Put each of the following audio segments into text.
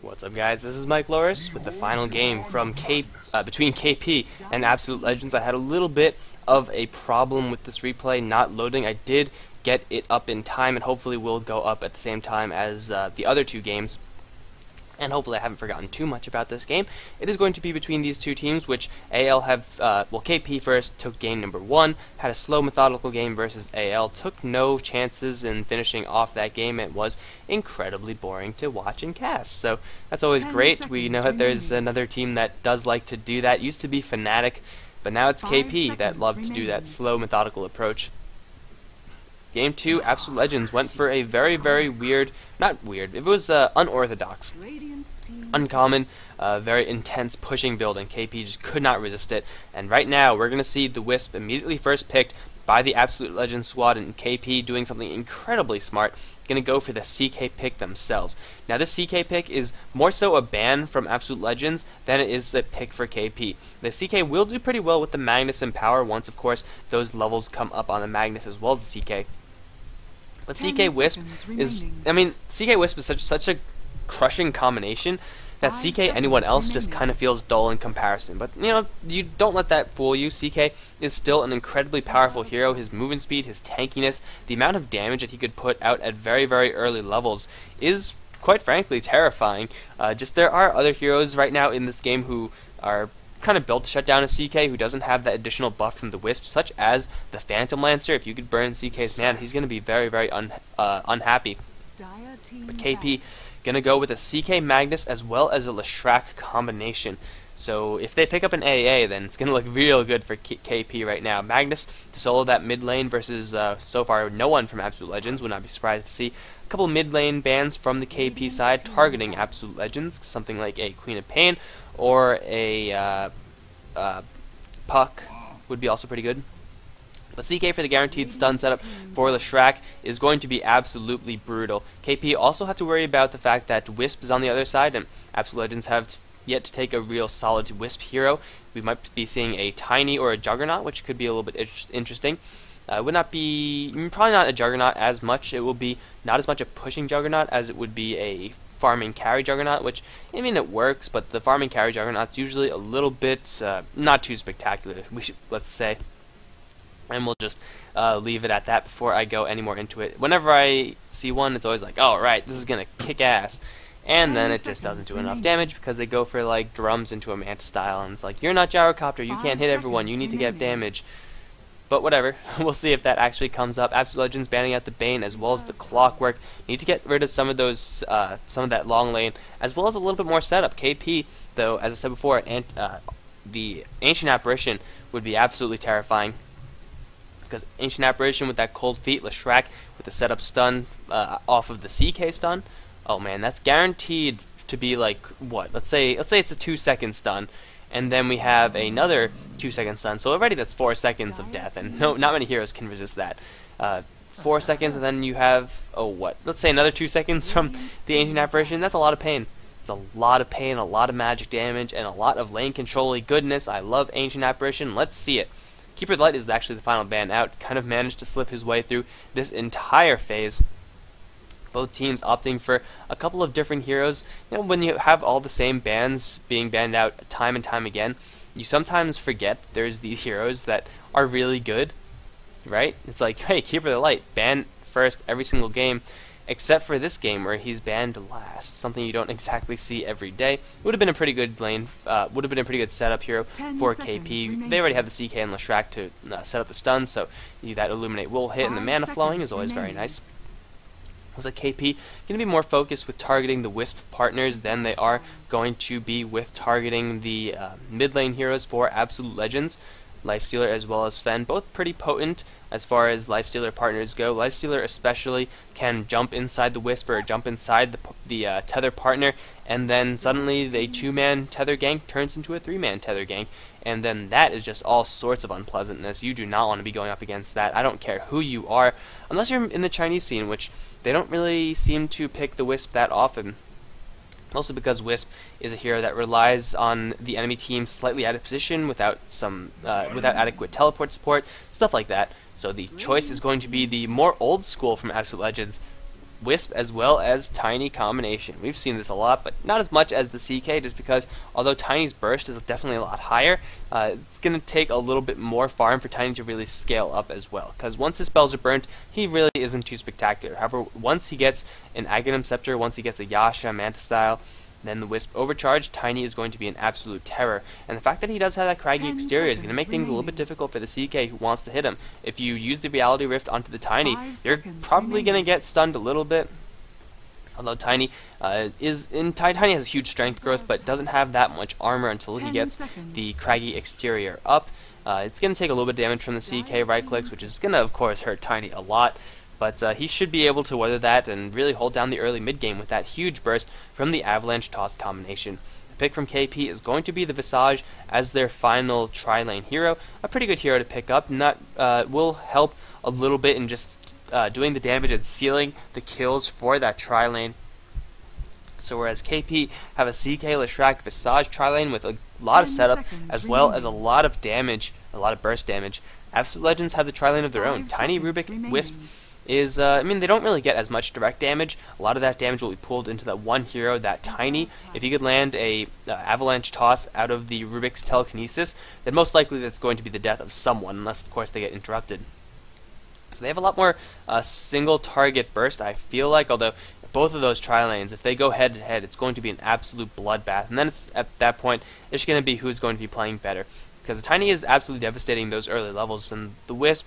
What's up, guys? This is Mike Loris with the final game from between KP and Absolute Legends. I had a little bit of a problem with this replay not loading. I did get it up in time, and hopefully will go up at the same time as the other two games. And hopefully I haven't forgotten too much about this game. It is going to be between these two teams, which AL have, KP first took game number 1, had a slow methodical game versus AL, took no chances in finishing off that game. It was incredibly boring to watch and cast. So that's always great. We know that there's another team that does like to do that. Used to be Fnatic, but now it's KP that love to do that slow methodical approach. Game 2, Absolute Legends went for a very, very weird, not weird, it was unorthodox, uncommon, very intense pushing build, and KP just could not resist it. And right now, we're going to see the Wisp immediately first picked by the Absolute Legends squad, and KP doing something incredibly smart, going to go for the CK pick themselves. Now, this CK pick is more so a ban from Absolute Legends than it is a pick for KP. The CK will do pretty well with the Magnus and Power once, of course, those levels come up on the Magnus as well as the CK. But CK Wisp is, CK Wisp is such a crushing combination that CK anyone else just kind of feels dull in comparison. But, you know, you don't let that fool you. CK is still an incredibly powerful hero. His movement speed, his tankiness, the amount of damage that he could put out at very, very early levels is, quite frankly, terrifying. There are other heroes right now in this game who are kind of built to shut down a CK who doesn't have that additional buff from the Wisp, such as the Phantom Lancer. If you could burn CK's mana, he's going to be very, very unhappy. But KP gonna go with a CK Magnus as well as a Leshrac combination. So if they pick up an AA, then it's gonna look real good for KP right now. Magnus to solo that mid lane versus so far no one from Absolute Legends. Would not be surprised to see a couple mid lane bans from the KP side targeting Absolute Legends, something like a Queen of Pain or a Puck would be also pretty good. But CK for the guaranteed stun setup for Leshrac is going to be absolutely brutal. KP also have to worry about the fact that Wisp is on the other side, and Absolute Legends have yet to take a real solid Wisp hero. We might be seeing a Tiny or a Juggernaut, which could be a little bit interesting. Would not be, probably not a Juggernaut as much. It will be not as much a pushing Juggernaut as it would be a farming carry Juggernaut, which, I mean, it works, but the farming carry Juggernaut's usually a little bit not too spectacular, let's say. And we'll just leave it at that before I go any more into it. Whenever I see one, it's always like, oh, right, this is going to kick ass. And then it just doesn't do enough damage because they go for, like, drums into a Manta style. And it's like, you're not Gyrocopter, you can't hit everyone, you need to get damage. But whatever, we'll see if that actually comes up. Absolute Legends banning out the Bane as well as the Clockwork. Need to get rid of some of those, some of that long lane, as well as a little bit more setup. KP, though, as I said before, the Ancient Apparition would be absolutely terrifying. Because Ancient Apparition with that Cold Feet, Leshrac with the setup stun off of the CK stun, oh man, that's guaranteed to be like, what? Let's say it's a 2-second stun, and then we have another 2-second stun, so already that's 4 seconds of death, and not many heroes can resist that. 4 seconds, and then you have, oh what? Let's say another 2 seconds from the Ancient Apparition. That's a lot of pain. It's a lot of pain, a lot of magic damage, and a lot of lane control-y goodness. I love Ancient Apparition. Let's see it. Keeper of the Light is actually the final ban out. Kind of managed to slip his way through this entire phase. Both teams opting for a couple of different heroes. You know, when you have all the same bans being banned out time and time again, you sometimes forget there's these heroes that are really good, right? It's like, hey, Keeper of the Light, ban first every single game, except for this game where he's banned last, something you don't exactly see every day. Would have been a pretty good lane, would have been a pretty good setup hero for KP. They already have the CK and Leshrac to set up the stuns, so that Illuminate will hit, and the mana flowing is always very nice. Looks like KP going to be more focused with targeting the Wisp partners than they are going to be with targeting the mid lane heroes for Absolute Legends. Lifestealer as well as Sven, both pretty potent as far as Lifestealer partners go. Lifestealer especially can jump inside the Wisp or jump inside the tether partner, and then suddenly the 2-man tether gank turns into a 3-man tether gank, and then that is just all sorts of unpleasantness. You do not want to be going up against that. I don't care who you are, unless you're in the Chinese scene, which they don't really seem to pick the Wisp that often. Mostly because Wisp is a hero that relies on the enemy team slightly out of position without adequate teleport support, stuff like that. So the choice is going to be the more old school from Absolute Legends, Wisp as well as Tiny combination. We've seen this a lot, but not as much as the CK, just because although Tiny's burst is definitely a lot higher, it's going to take a little bit more farm for Tiny to really scale up as well, because once his spells are burnt, he really isn't too spectacular. However, once he gets an Aghanim Scepter, once he gets a Yasha, Manta Style, then the Wisp Overcharge, Tiny is going to be an absolute terror. And the fact that he does have that craggy exterior is going to make things a little bit difficult for the CK who wants to hit him. If you use the Reality Rift onto the Tiny, you're probably going to get stunned a little bit. Although Tiny Tiny has huge strength growth, but doesn't have that much armor until he gets the craggy exterior up. It's going to take a little bit of damage from the CK right clicks, which is going to, of course, hurt Tiny a lot. But he should be able to weather that and really hold down the early mid game with that huge burst from the Avalanche Toss combination. The pick from KP is going to be the Visage as their final tri-lane hero. A pretty good hero to pick up. Will help a little bit in just doing the damage and sealing the kills for that tri-lane. So whereas KP have a CK Leshrac Visage tri-lane with a lot of setup as well as a lot of damage, a lot of burst damage, Absolute Legends have the tri-lane of their own. Tiny, Rubik, Wisp is, I mean, they don't really get as much direct damage. A lot of that damage will be pulled into that one hero, that Tiny. If you could land a Avalanche Toss out of the Rubik's Telekinesis, then most likely that's going to be the death of someone, unless of course they get interrupted. So they have a lot more single target burst, I feel like, although both of those tri-lanes, if they go head to head, it's going to be an absolute bloodbath. And then it's at that point, it's going to be who's going to be playing better. Because the Tiny is absolutely devastating those early levels, and the Wisp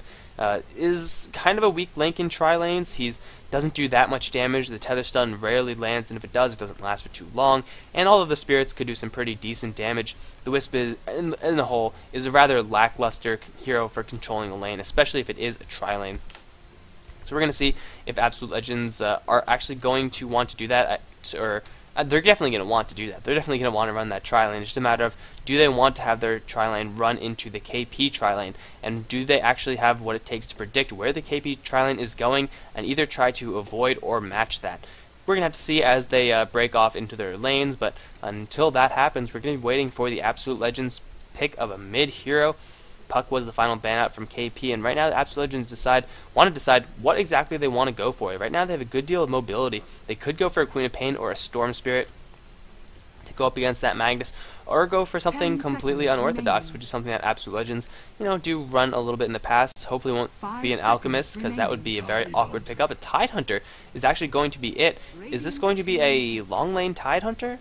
is kind of a weak link in tri-lanes. He doesn't do that much damage. The Tether Stun rarely lands, and if it does, it doesn't last for too long. And all of the Spirits could do some pretty decent damage. The Wisp, in the whole, is a rather lackluster hero for controlling a lane, especially if it is a tri-lane. So we're going to see if Absolute Legends are actually going to want to do that, or they're definitely going to want to do that. They're definitely going to want to run that tri-lane. It's just a matter of, do they want to have their tri-lane run into the KP tri-lane? And do they actually have what it takes to predict where the KP tri-lane is going and either try to avoid or match that? We're going to have to see as they break off into their lanes, but until that happens, we're going to be waiting for the Absolute Legends pick of a mid-hero. Puck was the final ban out from KP, and right now the Absolute Legends want to decide what exactly they want to go for. Right now they have a good deal of mobility. They could go for a Queen of Pain or a Storm Spirit to go up against that Magnus, or go for something completely unorthodox, which is something that Absolute Legends, do run a little bit in the past. Hopefully won't be an Alchemist, because that would be a very awkward pickup. A Tidehunter is actually going to be it. Is this going to be a long lane Tidehunter?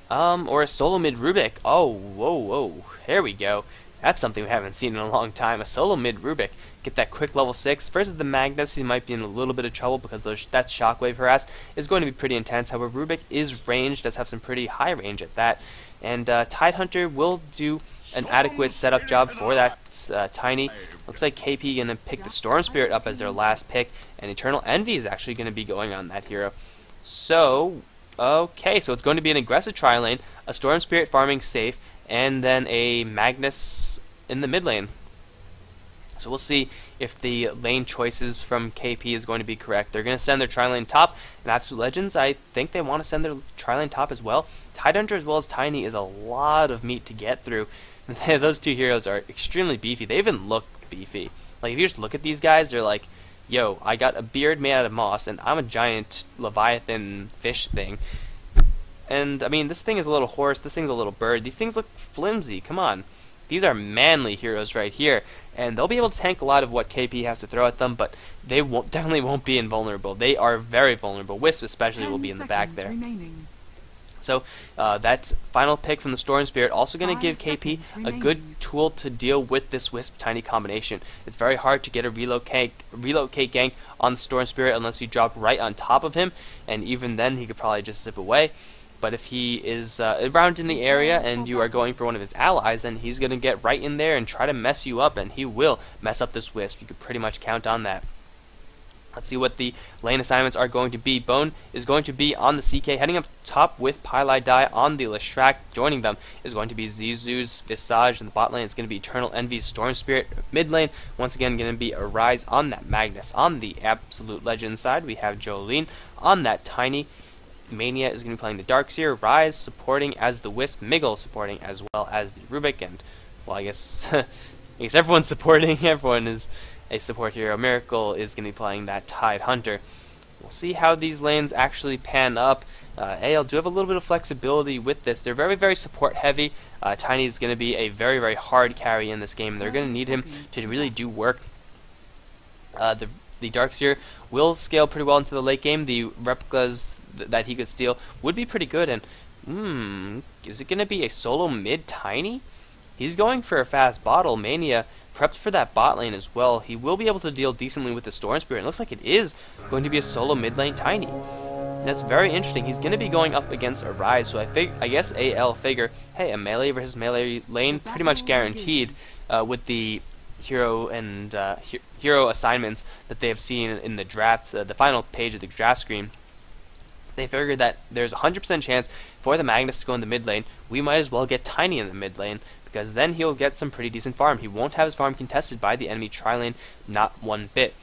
Or a solo mid Rubik? Oh, whoa, here we go. That's something we haven't seen in a long time. A solo mid Rubik. Get that quick level 6. Versus the Magnus, he might be in a little bit of trouble because that Shockwave harass is going to be pretty intense. However, Rubik is ranged, does have some pretty high range at that. And Tidehunter will do an adequate setup job for that Tiny. Looks like KP going to pick the Storm Spirit up as their last pick. And Eternal Envy is actually going to be going on that hero. So, okay, so it's going to be an aggressive tri-lane, a Storm Spirit farming safe, and then a Magnus in the mid lane. So we'll see if the lane choices from KP is going to be correct. They're going to send their tri-lane top, and Absolute Legends, I think they want to send their tri-lane top as well. Tidehunter as well as Tiny is a lot of meat to get through. Those two heroes are extremely beefy. They even look beefy. Like, if you just look at these guys, they're like, yo, I got a beard made out of moss, and I'm a giant Leviathan fish thing. And, I mean, this thing is a little horse, this thing's a little bird. These things look flimsy, come on. These are manly heroes right here, and they'll be able to tank a lot of what KP has to throw at them, but they definitely won't be invulnerable. They are very vulnerable. Wisp especially will be in the back there. So, that final pick from the Storm Spirit also going to give KP a good tool to deal with this Wisp Tiny combination. It's very hard to get a relocate gank on the Storm Spirit unless you drop right on top of him, and even then he could probably just zip away. But if he is around in the area and you are going for one of his allies, then he's going to get right in there and try to mess you up, and he will mess up this Wisp. You could pretty much count on that. Let's see what the lane assignments are going to be. Bone is going to be on the CK, heading up top with Pylai Dai on the Leshrac. Joining them is going to be Zizou's Visage in the bot lane. It's going to be Eternal Envy's Storm Spirit mid lane. Once again, going to be Arise on that Magnus. On the Absolute Legend side, we have Jolene on that Tiny. Mania is going to be playing the Darkseer, Rise supporting as the Wisp, Miggle supporting as well as the Rubik, and, well, I guess everyone's supporting, everyone is a support hero. Miracle is going to be playing that Tidehunter. We'll see how these lanes actually pan up. AL do have a little bit of flexibility with this. They're very, very support heavy. Tiny is going to be a very, very hard carry in this game. They're going to need him to really do work. The Darkseer will scale pretty well into the late game. The replicas that he could steal would be pretty good. And is it going to be a solo mid Tiny? He's going for a fast bottle. Mania prepped for that bot lane as well. He will be able to deal decently with the Storm Spirit. It looks like it is going to be a solo mid lane Tiny. That's very interesting. He's going to be going up against a Rise, so I guess AL figure, hey, a melee versus melee lane pretty much guaranteed with the hero and hero assignments that they have seen in the drafts, the final page of the draft screen. They figured that there's a 100% chance for the Magnus to go in the mid lane. We might as well get Tiny in the mid lane, because then he'll get some pretty decent farm. He won't have his farm contested by the enemy tri-lane, not one bit.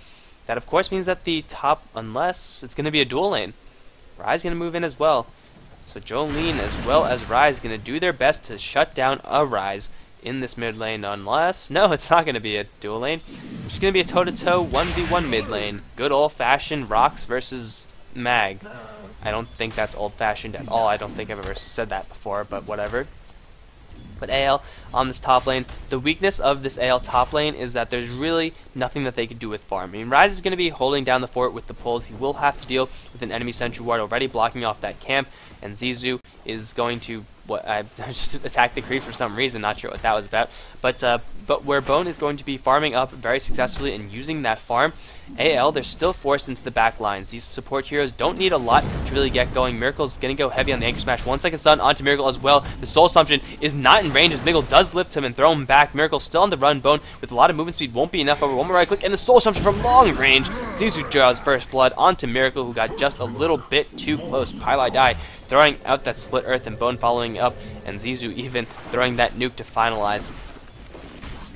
That of course means that the top, unless it's going to be a dual lane, Rise going to move in as well. So Jolene as well as Rise going to do their best to shut down a Rise in this mid lane, unless, no, it's not going to be a dual lane. It's going to be a toe-to-toe 1v1 mid lane. Good old-fashioned Rocks versus Mag. I don't think that's old-fashioned at all. I don't think I've ever said that before, but whatever. But AL on this top lane, the weakness of this AL top lane is that there's really nothing that they can do with farm. I mean, Rise is going to be holding down the fort with the pulls. He will have to deal with an enemy sentry ward already blocking off that camp, and Zizu is going to just attack the creep for some reason. Not sure what that was about. But where Bone is going to be farming up very successfully and using that farm, AL, they're still forced into the back lines. These support heroes don't need a lot to really get going. Miracle's going to go heavy on the Anchor Smash. 1 second stun onto Miracle as well. The Soul Assumption is not in range as Miggle does lift him and throw him back. Miracle still on the run. Bone with a lot of movement speed won't be enough. Over one more right click and the Soul Assumption from long range. Zizu draws first blood onto Miracle, who got just a little bit too close. Pylai die, throwing out that split earth, and Bone following up, and Zizu even throwing that nuke to finalize.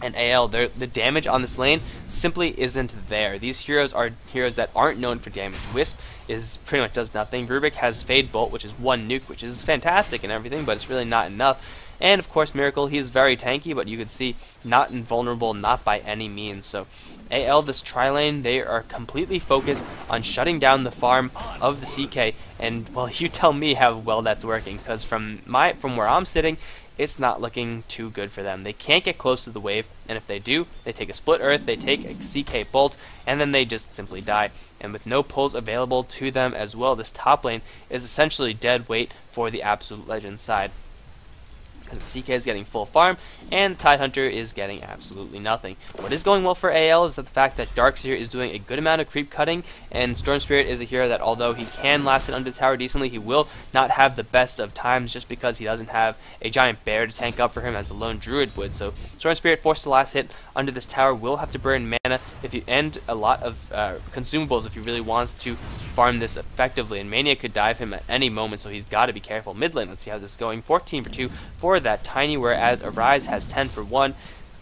And AL, the damage on this lane simply isn't there. These heroes are heroes that aren't known for damage. Wisp is pretty much does nothing. Rubik has Fade Bolt, which is one nuke, which is fantastic and everything, but it's really not enough. And of course Miracle, he's very tanky, but you can see not invulnerable, not by any means. So AL, this tri-lane, they are completely focused on shutting down the farm of the CK, and well, you tell me how well that's working, because from where I'm sitting, it's not looking too good for them. They can't get close to the wave, and if they do, they take a split earth, they take a CK bolt, and then they just simply die. And with no pulls available to them as well, this top lane is essentially dead weight for the Absolute Legends side, because the CK is getting full farm, and the Tidehunter is getting absolutely nothing. What is going well for AL is that the fact that Darkseer is doing a good amount of creep cutting, and Storm Spirit is a hero that, although he can last it under the tower decently, he will not have the best of times just because he doesn't have a giant bear to tank up for him as the lone druid would. So Storm Spirit, forced to last hit under this tower, will have to burn mana if you end a lot of consumables if he really wants to farm this effectively, and Mania could dive him at any moment, so he's got to be careful. Mid lane, let's see how this is going. 14 for 2 for that Tiny, whereas Arise has 10 for 1.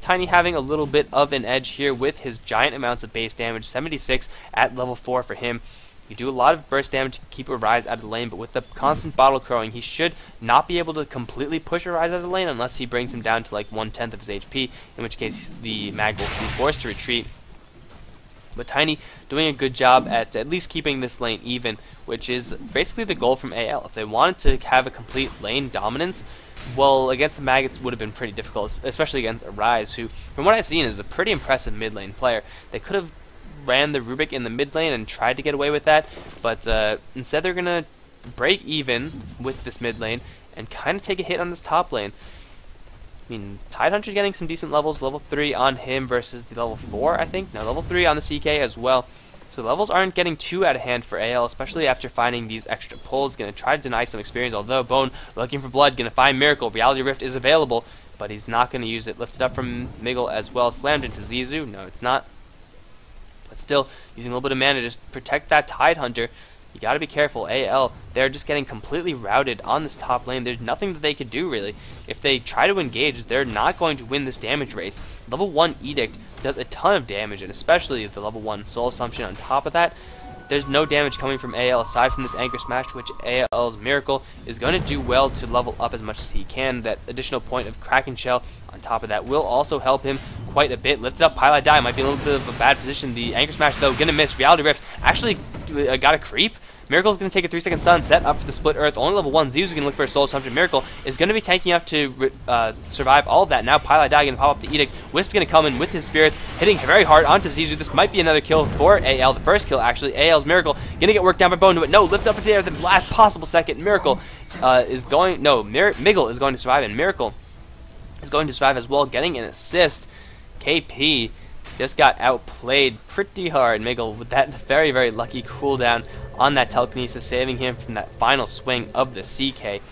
Tiny having a little bit of an edge here with his giant amounts of base damage, 76 at level 4 for him. You do a lot of burst damage to keep Arise out of the lane, but with the constant bottle crowing, he should not be able to completely push Arise out of the lane unless he brings him down to like 1/10 of his HP, in which case the Mag will be forced to retreat. But Tiny doing a good job at least keeping this lane even, which is basically the goal from AL. If they wanted to have a complete lane dominance, well, against the Maggots would have been pretty difficult, especially against Arise, who, from what I've seen, is a pretty impressive mid lane player. They could have ran the Rubik in the mid lane and tried to get away with that, but instead they're going to break even with this mid lane and kind of take a hit on this top lane. I mean, Tidehunter's getting some decent levels, level 3 on him versus the level 4, I think. No, level 3 on the CK as well. So the levels aren't getting too out of hand for AL, especially after finding these extra pulls. Going to try to deny some experience, although Bone looking for blood, going to find Miracle. Reality Rift is available, but he's not going to use it. Lifted up from Miggle as well, slammed into Zizu. No, it's not. But still, using a little bit of mana to just protect that Tidehunter. You got to be careful. AL, they're just getting completely routed on this top lane. There's nothing that they could do, really. If they try to engage, they're not going to win this damage race. Level 1 Edict does a ton of damage, and especially the level 1 Soul Assumption on top of that. There's no damage coming from AL aside from this Anchor Smash, which AL's Miracle is going to do well to level up as much as he can. That additional point of Kraken Shell on top of that will also help him quite a bit. Lifted up, Pylai die, might be a little bit of a bad position. The Anchor Smash, though, going to miss. Reality Rift actually got a creep. Miracle's going to take a 3-second stun, set up for the split earth. Only level 1. Zeus is going to look for a soul assumption. Miracle is going to be tanking up to survive all of that. Now Pile Die going to pop up the Edict. Wisp going to come in with his spirits, hitting very hard onto Zizu. This might be another kill for AL. The first kill, actually. AL's Miracle going to get worked down by Bone, but no, lifts up into the air at the last possible second. Miracle is going, no, Miggle is going to survive, and Miracle is going to survive as well, getting an assist. KP just got outplayed pretty hard. Miggle with that very, very lucky cooldown on that telekinesis, saving him from that final swing of the CK.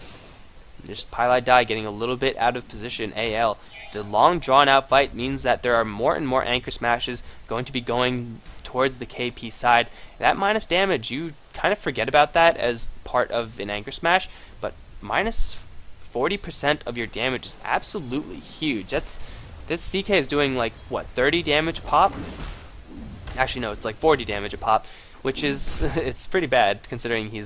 Just Pile Die getting a little bit out of position. AL. The long drawn out fight means that there are more and more anchor smashes going to be going towards the KP side. That minus damage, you kind of forget about that as part of an anchor smash, but minus 40% of your damage is absolutely huge. This CK is doing like, what, 30 damage a pop? Actually, no, it's like 40 damage a pop, which is, it's pretty bad considering he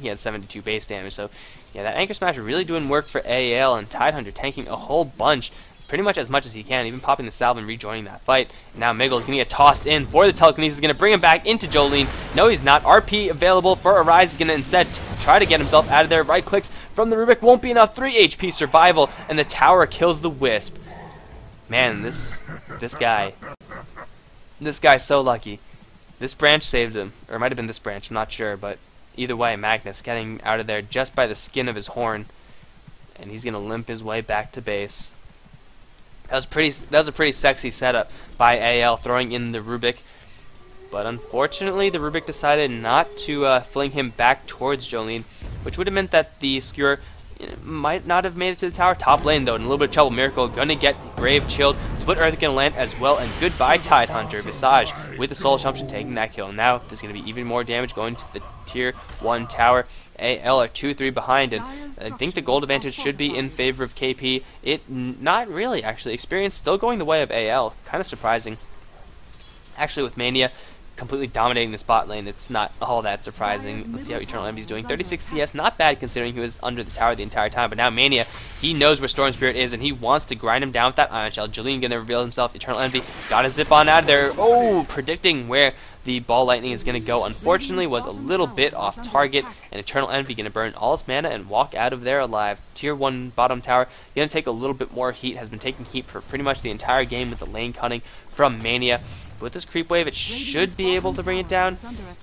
had 72 base damage. So, yeah, that Anchor Smash really doing work for AL, and Tidehunter tanking a whole bunch, pretty much as he can, even popping the salve and rejoining that fight. And now Miggle is going to get tossed in for the telekinesis, going to bring him back into Jolene. No, he's not. RP available for Arise. He's going to instead try to get himself out of there. Right clicks from the Rubik won't be enough. 3 HP survival, and the tower kills the Wisp. Man, this guy's so lucky. This branch saved him, or it might have been this branch, I'm not sure, but either way, Magnus getting out of there just by the skin of his horn, and he's gonna limp his way back to base. That was a pretty sexy setup by AL, throwing in the Rubik, but unfortunately the Rubik decided not to fling him back towards Jolene, which would have meant that the Skewer might not have made it to the tower. Top lane, though, in a little bit of trouble. Miracle gonna get Grave chilled. Split Earth gonna land as well, and goodbye Tidehunter. Visage with the Soul Assumption taking that kill. Now there's gonna be even more damage going to the tier 1 tower. AL are 2-3 behind, and I think the gold advantage should be in favor of KP. Not really, actually. Experience still going the way of AL. Kind of surprising. Actually, with Mania completely dominating this bot lane, it's not all that surprising. Let's see how Eternal Envy is doing. 36 CS, not bad considering he was under the tower the entire time, but now Mania, he knows where Storm Spirit is, and he wants to grind him down with that Ion Shell. Jolene gonna reveal himself. Eternal Envy gotta zip on out of there. Oh, predicting where the ball lightning is gonna go. Unfortunately, was a little bit off target, and Eternal Envy gonna burn all his mana and walk out of there alive. Tier 1 bottom tower gonna take a little bit more heat, has been taking heat for pretty much the entire game with the lane cutting from Mania. With this creep wave, it should be able to bring it down.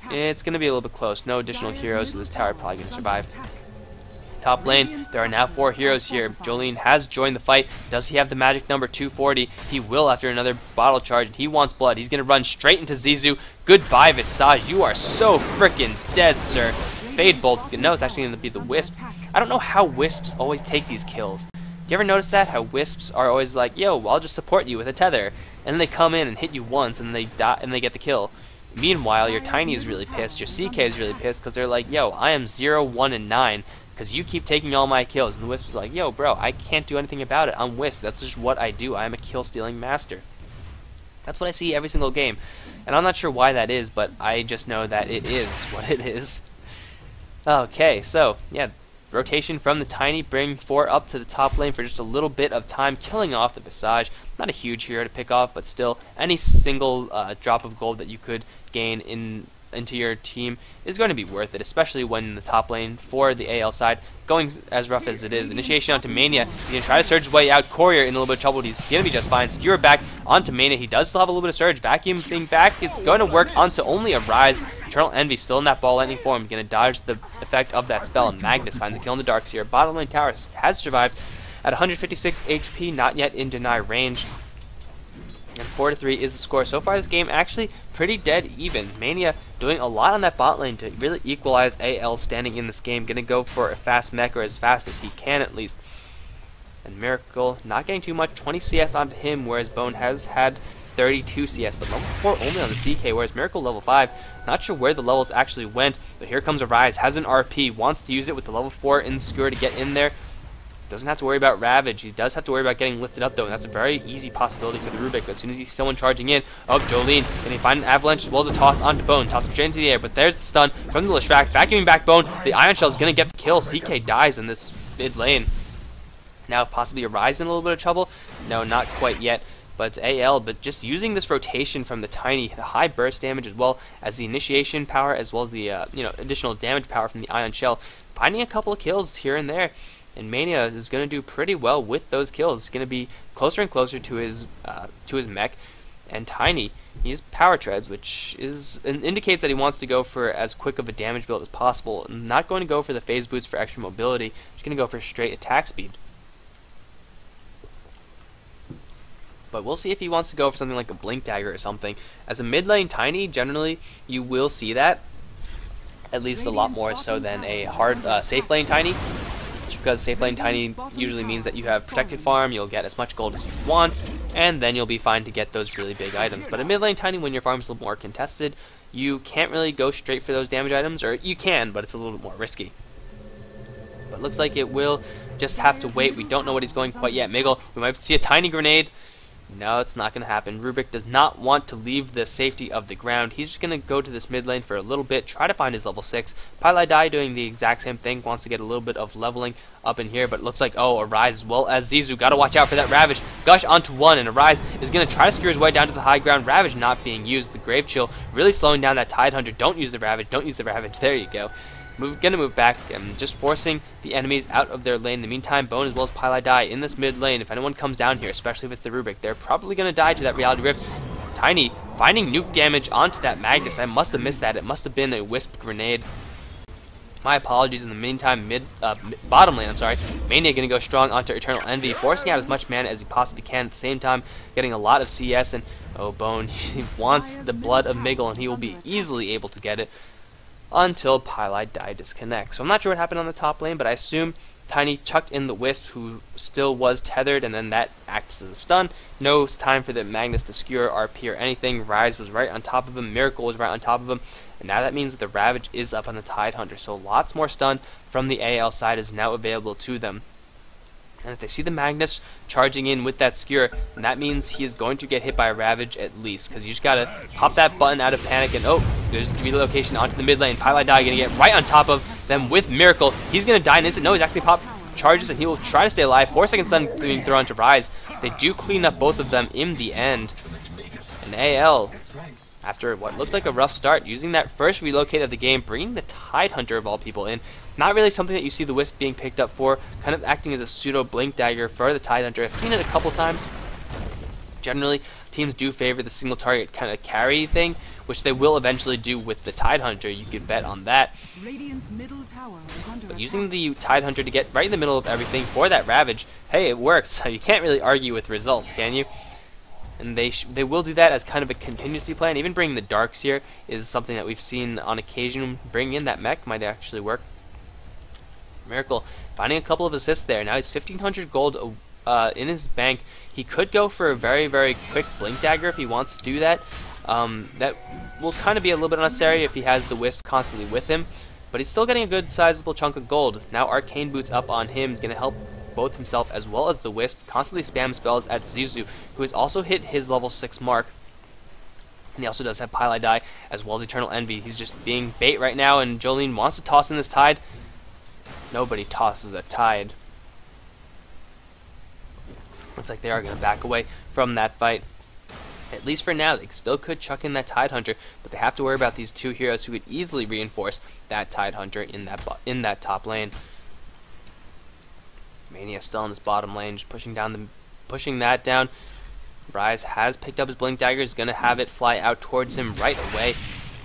It's going to be a little bit close. No additional heroes, so this tower probably going to survive. Top lane, there are now 4 heroes here. Jolene has joined the fight. Does he have the magic number 240? He will after another bottle charge, and he wants blood. He's going to run straight into Zizu. Goodbye, Visage. You are so freaking dead, sir. Fade Bolt. No, it's actually going to be the Wisp. I don't know how Wisps always take these kills. You ever notice that? How Wisps are always like, yo, I'll just support you with a tether. And then they come in and hit you once and they die and they get the kill. Meanwhile, your Tiny is really pissed, your CK is really pissed because they're like, yo, I am 0, 1, and 9 because you keep taking all my kills. And the Wisp is like, yo, bro, I can't do anything about it. I'm Wisp. That's just what I do. I am a kill-stealing master. That's what I see every single game. And I'm not sure why that is, but I just know that it is what it is. Okay, so, yeah. Rotation from the Tiny, bring 4 up to the top lane for just a little bit of time, killing off the Visage. Not a huge hero to pick off, but still, any single drop of gold that you could gain into your team is going to be worth it, especially when the top lane for the AL side going as rough as it is. Initiation onto Mania. He's going to try to surge his way out. Courier in a little bit of trouble. He's going to be just fine. Skewer back onto Mania. He does still have a little bit of surge. Vacuum being back. It's going to work onto only a Rise. Eternal Envy still in that ball lightning form. Going to dodge the effect of that spell. And Magnus finds a kill in the Darkseer. Bottom lane tower has survived at 156 HP. Not yet in deny range. And 4-3 is the score. So far this game actually pretty dead even. Mania doing a lot on that bot lane to really equalize AL standing in this game. Gonna go for a fast mech, or as fast as he can at least. And Miracle not getting too much, 20 CS onto him, whereas Bone has had 32 CS, but level 4 only on the CK, whereas Miracle level 5, not sure where the levels actually went, but here comes a Rise, has an RP, wants to use it with the level 4 in Skewer to get in there. Doesn't have to worry about Ravage. He does have to worry about getting lifted up, though, and that's a very easy possibility for the Rubik. As soon as he sees someone charging in, Jolene, and they find an avalanche as well as a toss onto Bone. Toss him straight into the air, but there's the stun from the Leshrac. Vacuuming back Bone. The Ion Shell is going to get the kill. CK dies in this mid lane. Now possibly a Rise in a little bit of trouble. No, not quite yet. but it's AL. But just using this rotation from the Tiny, the high burst damage as well as the initiation power, as well as the additional damage power from the Ion Shell, finding a couple of kills here and there. And Mania is going to do pretty well with those kills. It's going to be closer and closer to his mech. And Tiny, he has power treads, which indicates that he wants to go for as quick of a damage build as possible. Not going to go for the phase boots for extra mobility. Just going to go for straight attack speed. But we'll see if he wants to go for something like a Blink Dagger or something. As a mid lane Tiny, generally you will see that. At least a lot more so than a hard safe lane Tiny. Just because safe lane Tiny usually means that you have protected farm, you'll get as much gold as you want, and then you'll be fine to get those really big items. But in mid lane Tiny, when your farm's a little more contested, you can't really go straight for those damage items, or you can, but it's a little bit more risky. But looks like it will just have to wait. We don't know what he's going quite yet. Miggle, we might see a Tiny grenade. No, it's not going to happen. Rubik does not want to leave the safety of the ground. He's just going to go to this mid lane for a little bit, try to find his level 6. Pylai doing the exact same thing, wants to get a little bit of leveling up in here, but it looks like, oh, Arise as well as Zizu. Got to watch out for that Ravage. Gush onto one, and Arise is going to try to secure his way down to the high ground. Ravage not being used. The Grave Chill really slowing down that Tidehunter. Don't use the Ravage. Don't use the Ravage. There you go. Gonna move back and just forcing the enemies out of their lane. In the meantime, Bone as well as Pylai in this mid lane. If anyone comes down here, especially if it's the Rubik, they're probably gonna die to that Reality Rift. Tiny finding nuke damage onto that Magnus. I must have missed that. It must have been a Wisp grenade. My apologies. In the meantime, bottom lane, I'm sorry. Mania gonna go strong onto Eternal Envy, forcing out as much mana as he possibly can. At the same time, getting a lot of CS, and oh, Bone, he wants the blood of Miggle, and he will be easily able to get it until Pylai disconnects. So I'm not sure what happened on the top lane, but I assume Tiny chucked in the Wisp, who still was tethered, and then that acts as a stun. No time for the Magnus to skewer RP or anything. Rise was right on top of him. Miracle was right on top of him. And now that means that the Ravage is up on the Tidehunter. So lots more stun from the AL side is now available to them. And if they see the Magnus charging in with that skewer, then that means he is going to get hit by a Ravage at least. Because you just gotta pop that button out of panic, and oh, there's relocation onto the mid lane. Pylai gonna get right on top of them with Miracle. He's gonna die in an instant. No, he's actually popped charges, and he will try to stay alive. 4-second stun being thrown to Rise. They do clean up both of them in the end. And AL, after what looked like a rough start, using that first relocate of the game, bringing the Tidehunter of all people in. Not really something that you see the Wisp being picked up for, kind of acting as a pseudo Blink Dagger for the Tidehunter. I've seen it a couple times. Generally, teams do favor the single target kind of carry thing, which they will eventually do with the Tidehunter. You can bet on that. But using the Tidehunter to get right in the middle of everything for that Ravage, hey, it works. You can't really argue with results, can you? And they will do that as kind of a contingency plan. Even bringing the Darks here is something that we've seen on occasion. Bringing in that mech might actually work. Miracle finding a couple of assists there. Now he's 1,500 gold in his bank. He could go for a very, very quick Blink Dagger if he wants to do that. That will kind of be a little bit unnecessary if he has the Wisp constantly with him. But he's still getting a good sizable chunk of gold. Now Arcane Boots up on him is going to help both himself as well as the Wisp. Constantly spam spells at Zizu, who has also hit his level 6 mark. And he also does have Pylai as well as Eternal Envy. He's just being bait right now, and Jolene wants to toss in this Tide. Nobody tosses a Tide. Looks like they are going to back away from that fight. At least for now, they still could chuck in that Tidehunter, but they have to worry about these two heroes who could easily reinforce that Tidehunter in that top lane. Mania still in this bottom lane, just pushing that down. Rise has picked up his Blink Dagger, is going to have it fly out towards him right away.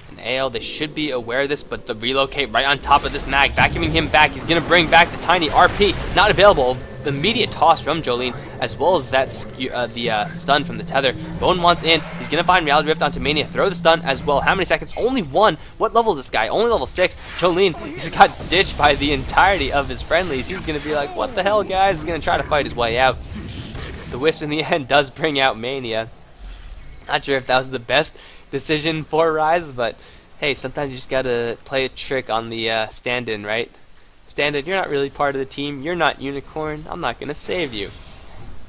And AL, they should be aware of this, but the relocate right on top of this mag, vacuuming him back. He's going to bring back the Tiny RP, not available. The immediate toss from Jolene, as well as that stun from the tether. Bone wants in. He's going to find Reality Rift onto Mania. Throw the stun as well. How many seconds? Only one. What level is this guy? Only level 6. Jolene just got ditched by the entirety of his friendlies. He's going to be like, what the hell, guys? He's going to try to fight his way out. The Wisp in the end does bring out Mania. Not sure if that was the best decision for Rise, but hey, sometimes you just got to play a trick on the stand-in, right? Stand-in, you're not really part of the team. You're not Unicorn. I'm not going to save you.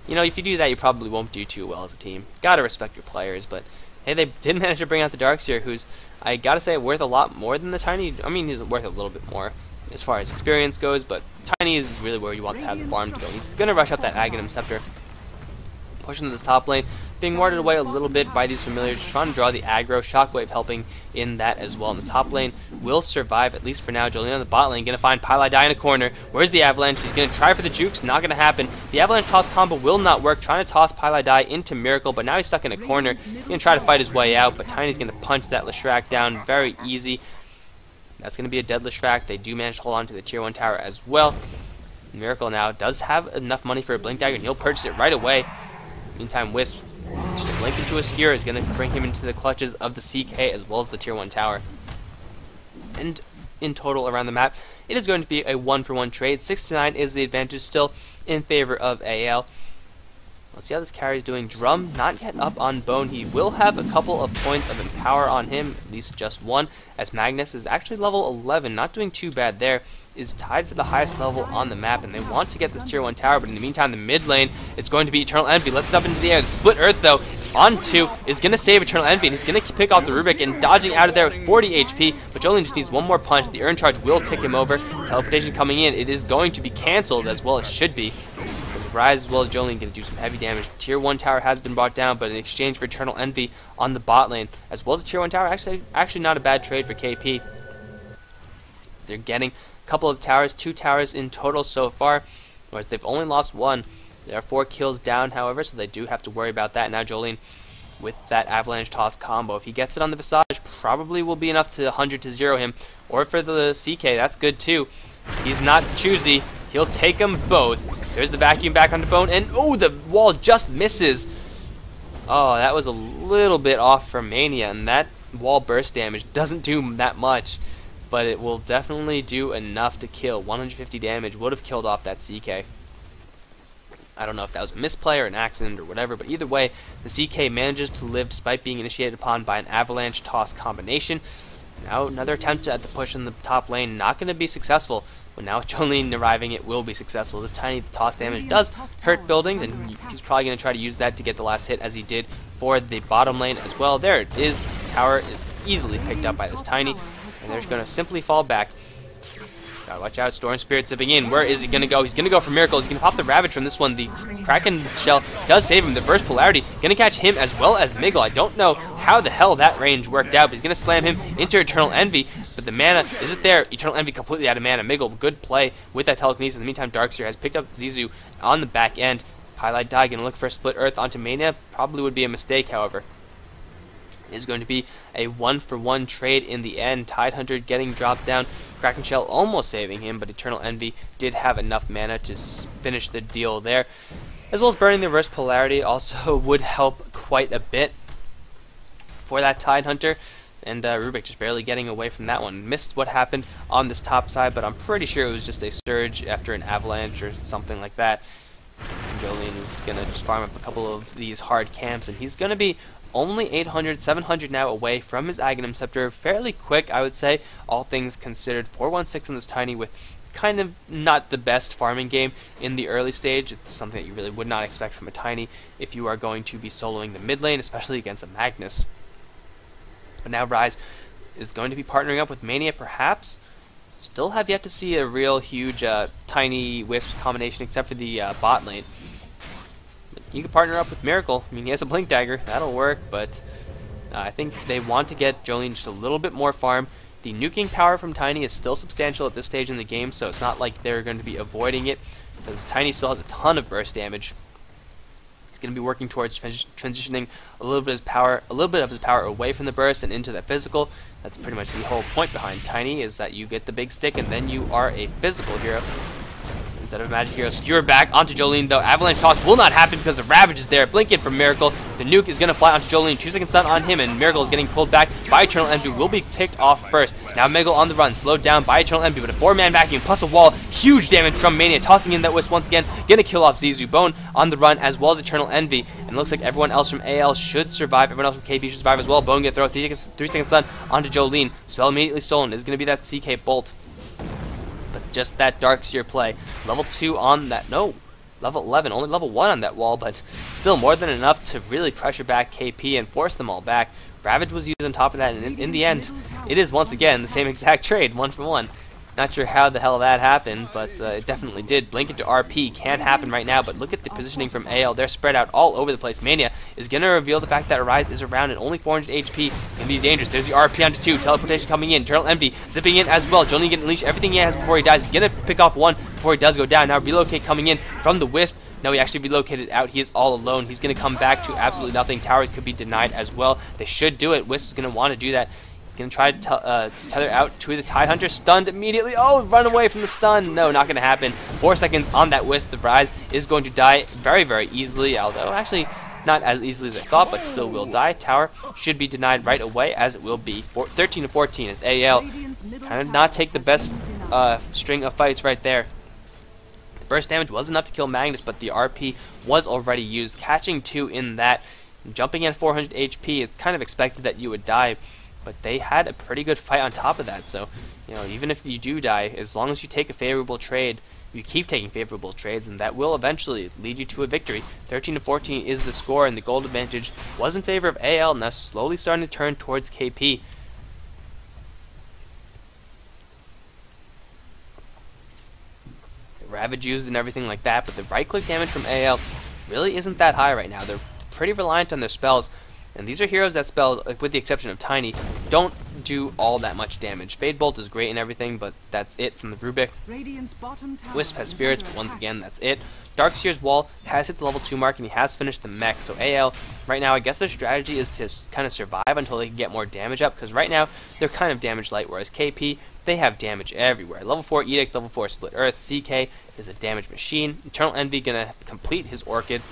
You know, if you do that, you probably won't do too well as a team. Got to respect your players, but hey, they did manage to bring out the Darks here, who's, I got to say, worth a lot more than the Tiny. I mean, he's worth a little bit more as far as experience goes, but Tiny is really where you want to have the farm to go. He's going to rush up that Aghanim Scepter. Pushing to this top lane. being warded away a little bit by these familiars, trying to draw the aggro. Shockwave helping in that as well. In the top lane will survive, at least for now. Jolene on the bot lane, going to find Firefly in a corner. Where's the Avalanche? He's going to try for the jukes, not going to happen. The Avalanche toss combo will not work, trying to toss Firefly into Miracle, but now he's stuck in a corner. He's going to try to fight his way out, but Tiny's going to punch that Leshrac down very easy. That's going to be a dead Leshrac. They do manage to hold on to the tier 1 tower as well. Miracle now does have enough money for a Blink Dagger, and he'll purchase it right away. Meantime, Wisp, just a blink into a Skewer is going to bring him into the clutches of the CK as well as the tier 1 tower. And in total around the map, it is going to be a 1-for-1 trade. 6-9 is the advantage still in favor of AL. Let's see how this carry is doing. Drum not yet up on Bone. He will have a couple of points of Empower on him, at least just one, as Magnus is actually level 11, not doing too bad there, is tied for the highest level on the map, and they want to get this tier 1 tower, but in the meantime, the mid lane is going to be Eternal Envy. Lifts it up into the air. The Split Earth, though, on 2 is going to save Eternal Envy, and he's going to pick off the Rubik, and dodging out of there with 40 HP, but Jolene just needs one more punch. The Urn Charge will tick him over. Teleportation coming in. It is going to be cancelled, as well as should be. Rise as well as Jolene going to do some heavy damage. Tier 1 tower has been brought down, but in exchange for Eternal Envy on the bot lane, as well as a tier 1 tower, actually not a bad trade for KP. They're getting a couple of towers, 2 towers in total so far, whereas they've only lost 1. There are 4 kills down, however, so they do have to worry about that. Now Jolene with that Avalanche Toss combo. If he gets it on the Visage, probably will be enough to 100 to 0 him, or for the CK, that's good too. He's not choosy. He'll take them both. There's the vacuum back onto Bone, and oh, the wall just misses. Oh, that was a little bit off for Mania, and that wall burst damage doesn't do that much, but it will definitely do enough to kill. 150 damage would have killed off that CK. I don't know if that was a misplay or an accident or whatever, but either way, the CK manages to live despite being initiated upon by an Avalanche Toss combination. Now another attempt at the push in the top lane, not going to be successful. But now with Jolene arriving, it will be successful. This tiny toss damage does hurt buildings, and he's probably going to try to use that to get the last hit, as he did for the bottom lane as well. There it is. Tower is easily picked up by this tiny, and they're just going to simply fall back. Gotta watch out, Storm Spirit zipping in. Where is he going to go? He's going to go for Miracle. He's going to pop the Ravage from this one. The Kraken Shell does save him. The Burst Polarity going to catch him as well as Miggle. I don't know how the hell that range worked out, but he's going to slam him into Eternal Envy. But the mana isn't there. Eternal Envy completely out of mana. Miggle, good play with that telekinesis. In the meantime, Darkseer has picked up Zizu on the back end. Highlight Die going to look for a Split Earth onto Mania. Probably would be a mistake, however. It is going to be a 1-for-1 trade in the end. Tidehunter getting dropped down. Kraken Shell almost saving him, but Eternal Envy did have enough mana to finish the deal there. As well as burning the Reverse Polarity also would help quite a bit for that Tidehunter. And Rubik just barely getting away from that one. Missed what happened on this top side, but I'm pretty sure it was just a surge after an avalanche or something like that. And Jolene is going to just farm up a couple of these hard camps, and he's going to be only 800, 700 now away from his Aghanim Scepter. Fairly quick, I would say, all things considered. 416 on this Tiny with kind of not the best farming game in the early stage. It's something that you really would not expect from a Tiny if you are going to be soloing the mid lane, especially against a Magnus. But now Rise is going to be partnering up with Mania, perhaps. Still have yet to see a real huge Tiny Wisp combination, except for the bot lane. But you can partner up with Miracle. I mean, he has a Blink Dagger. That'll work, but I think they want to get Jolene just a little bit more farm. The nuking power from Tiny is still substantial at this stage in the game, so it's not like they're going to be avoiding it, because Tiny still has a ton of burst damage. He's going to be working towards transitioning a little bit of his power away from the burst and into that physical. That's pretty much the whole point behind Tiny, is that you get the big stick and then you are a physical hero instead of a magic hero. Skewer back onto Jolene, though. Avalanche Toss will not happen because the Ravage is there. Blink in from Miracle. The nuke is going to fly onto Jolene. 2-second stun on him, and Miracle is getting pulled back by Eternal Envy. Will be picked off first. Now Miggle on the run, slowed down by Eternal Envy, but a 4-man vacuum plus a wall. Huge damage from Mania, tossing in that Wisp once again. Going to kill off Zizu. Bone on the run, as well as Eternal Envy. And it looks like everyone else from AL should survive. Everyone else from KP should survive as well. Bone going to throw a 3-second stun onto Jolene. Spell immediately stolen. It's going to be that CK Bolt. Just that Darkseer play. Level 2 on that. No, level 11. Only level 1 on that wall, but still more than enough to really pressure back KP and force them all back. Ravage was used on top of that, and in the end, it is once again the same exact trade, 1-for-1. Not sure how the hell that happened, but it definitely did. Blink into RP can happen right now, but look at the positioning from AL. They're spread out all over the place. Mania is going to reveal the fact that Arise is around and only 400 HP. It's going to be dangerous. There's the RP onto 2. Teleportation coming in. Eternal Envy zipping in as well. Jolene going to unleash everything he has before he dies. He's going to pick off 1 before he does go down. Now Relocate coming in from the Wisp. No, he actually relocated out. He is all alone. He's going to come back to absolutely nothing. Towers could be denied as well. They should do it. Wisp is going to want to do that. Going to try to tether out to the Tidehunter, stunned immediately. Oh, run away from the stun. No, not going to happen. 4 seconds on that Wisp. The Rise is going to die very, very easily, although actually not as easily as I thought, but still will die. Tower should be denied right away, as it will be. 13 to 14 as AL kind of not take the best string of fights right there. The burst damage was enough to kill Magnus, but the RP was already used. Catching 2 in that, jumping in 400 HP, it's kind of expected that you would die. But they had a pretty good fight on top of that, so even if you do die, as long as you take a favorable trade, you keep taking favorable trades, and that will eventually lead you to a victory. 13 to 14 is the score, and the gold advantage was in favor of AL, now slowly starting to turn towards KP. Ravage used and everything like that, but the right-click damage from AL really isn't that high right now. They're pretty reliant on their spells. And these are heroes that spells, with the exception of Tiny, don't do all that much damage. Fade Bolt is great and everything, but that's it from the Rubik. Wisp has Spirits, but once again, that's it. Darkseer's Wall has hit the level 2 mark, and he has finished the mech. So AL, right now, I guess their strategy is to kind of survive until they can get more damage up, because right now, they're kind of damage light, whereas KP, they have damage everywhere. Level 4 Edict, level 4 Split Earth, CK is a damage machine. Eternal Envy going to complete his Orchid.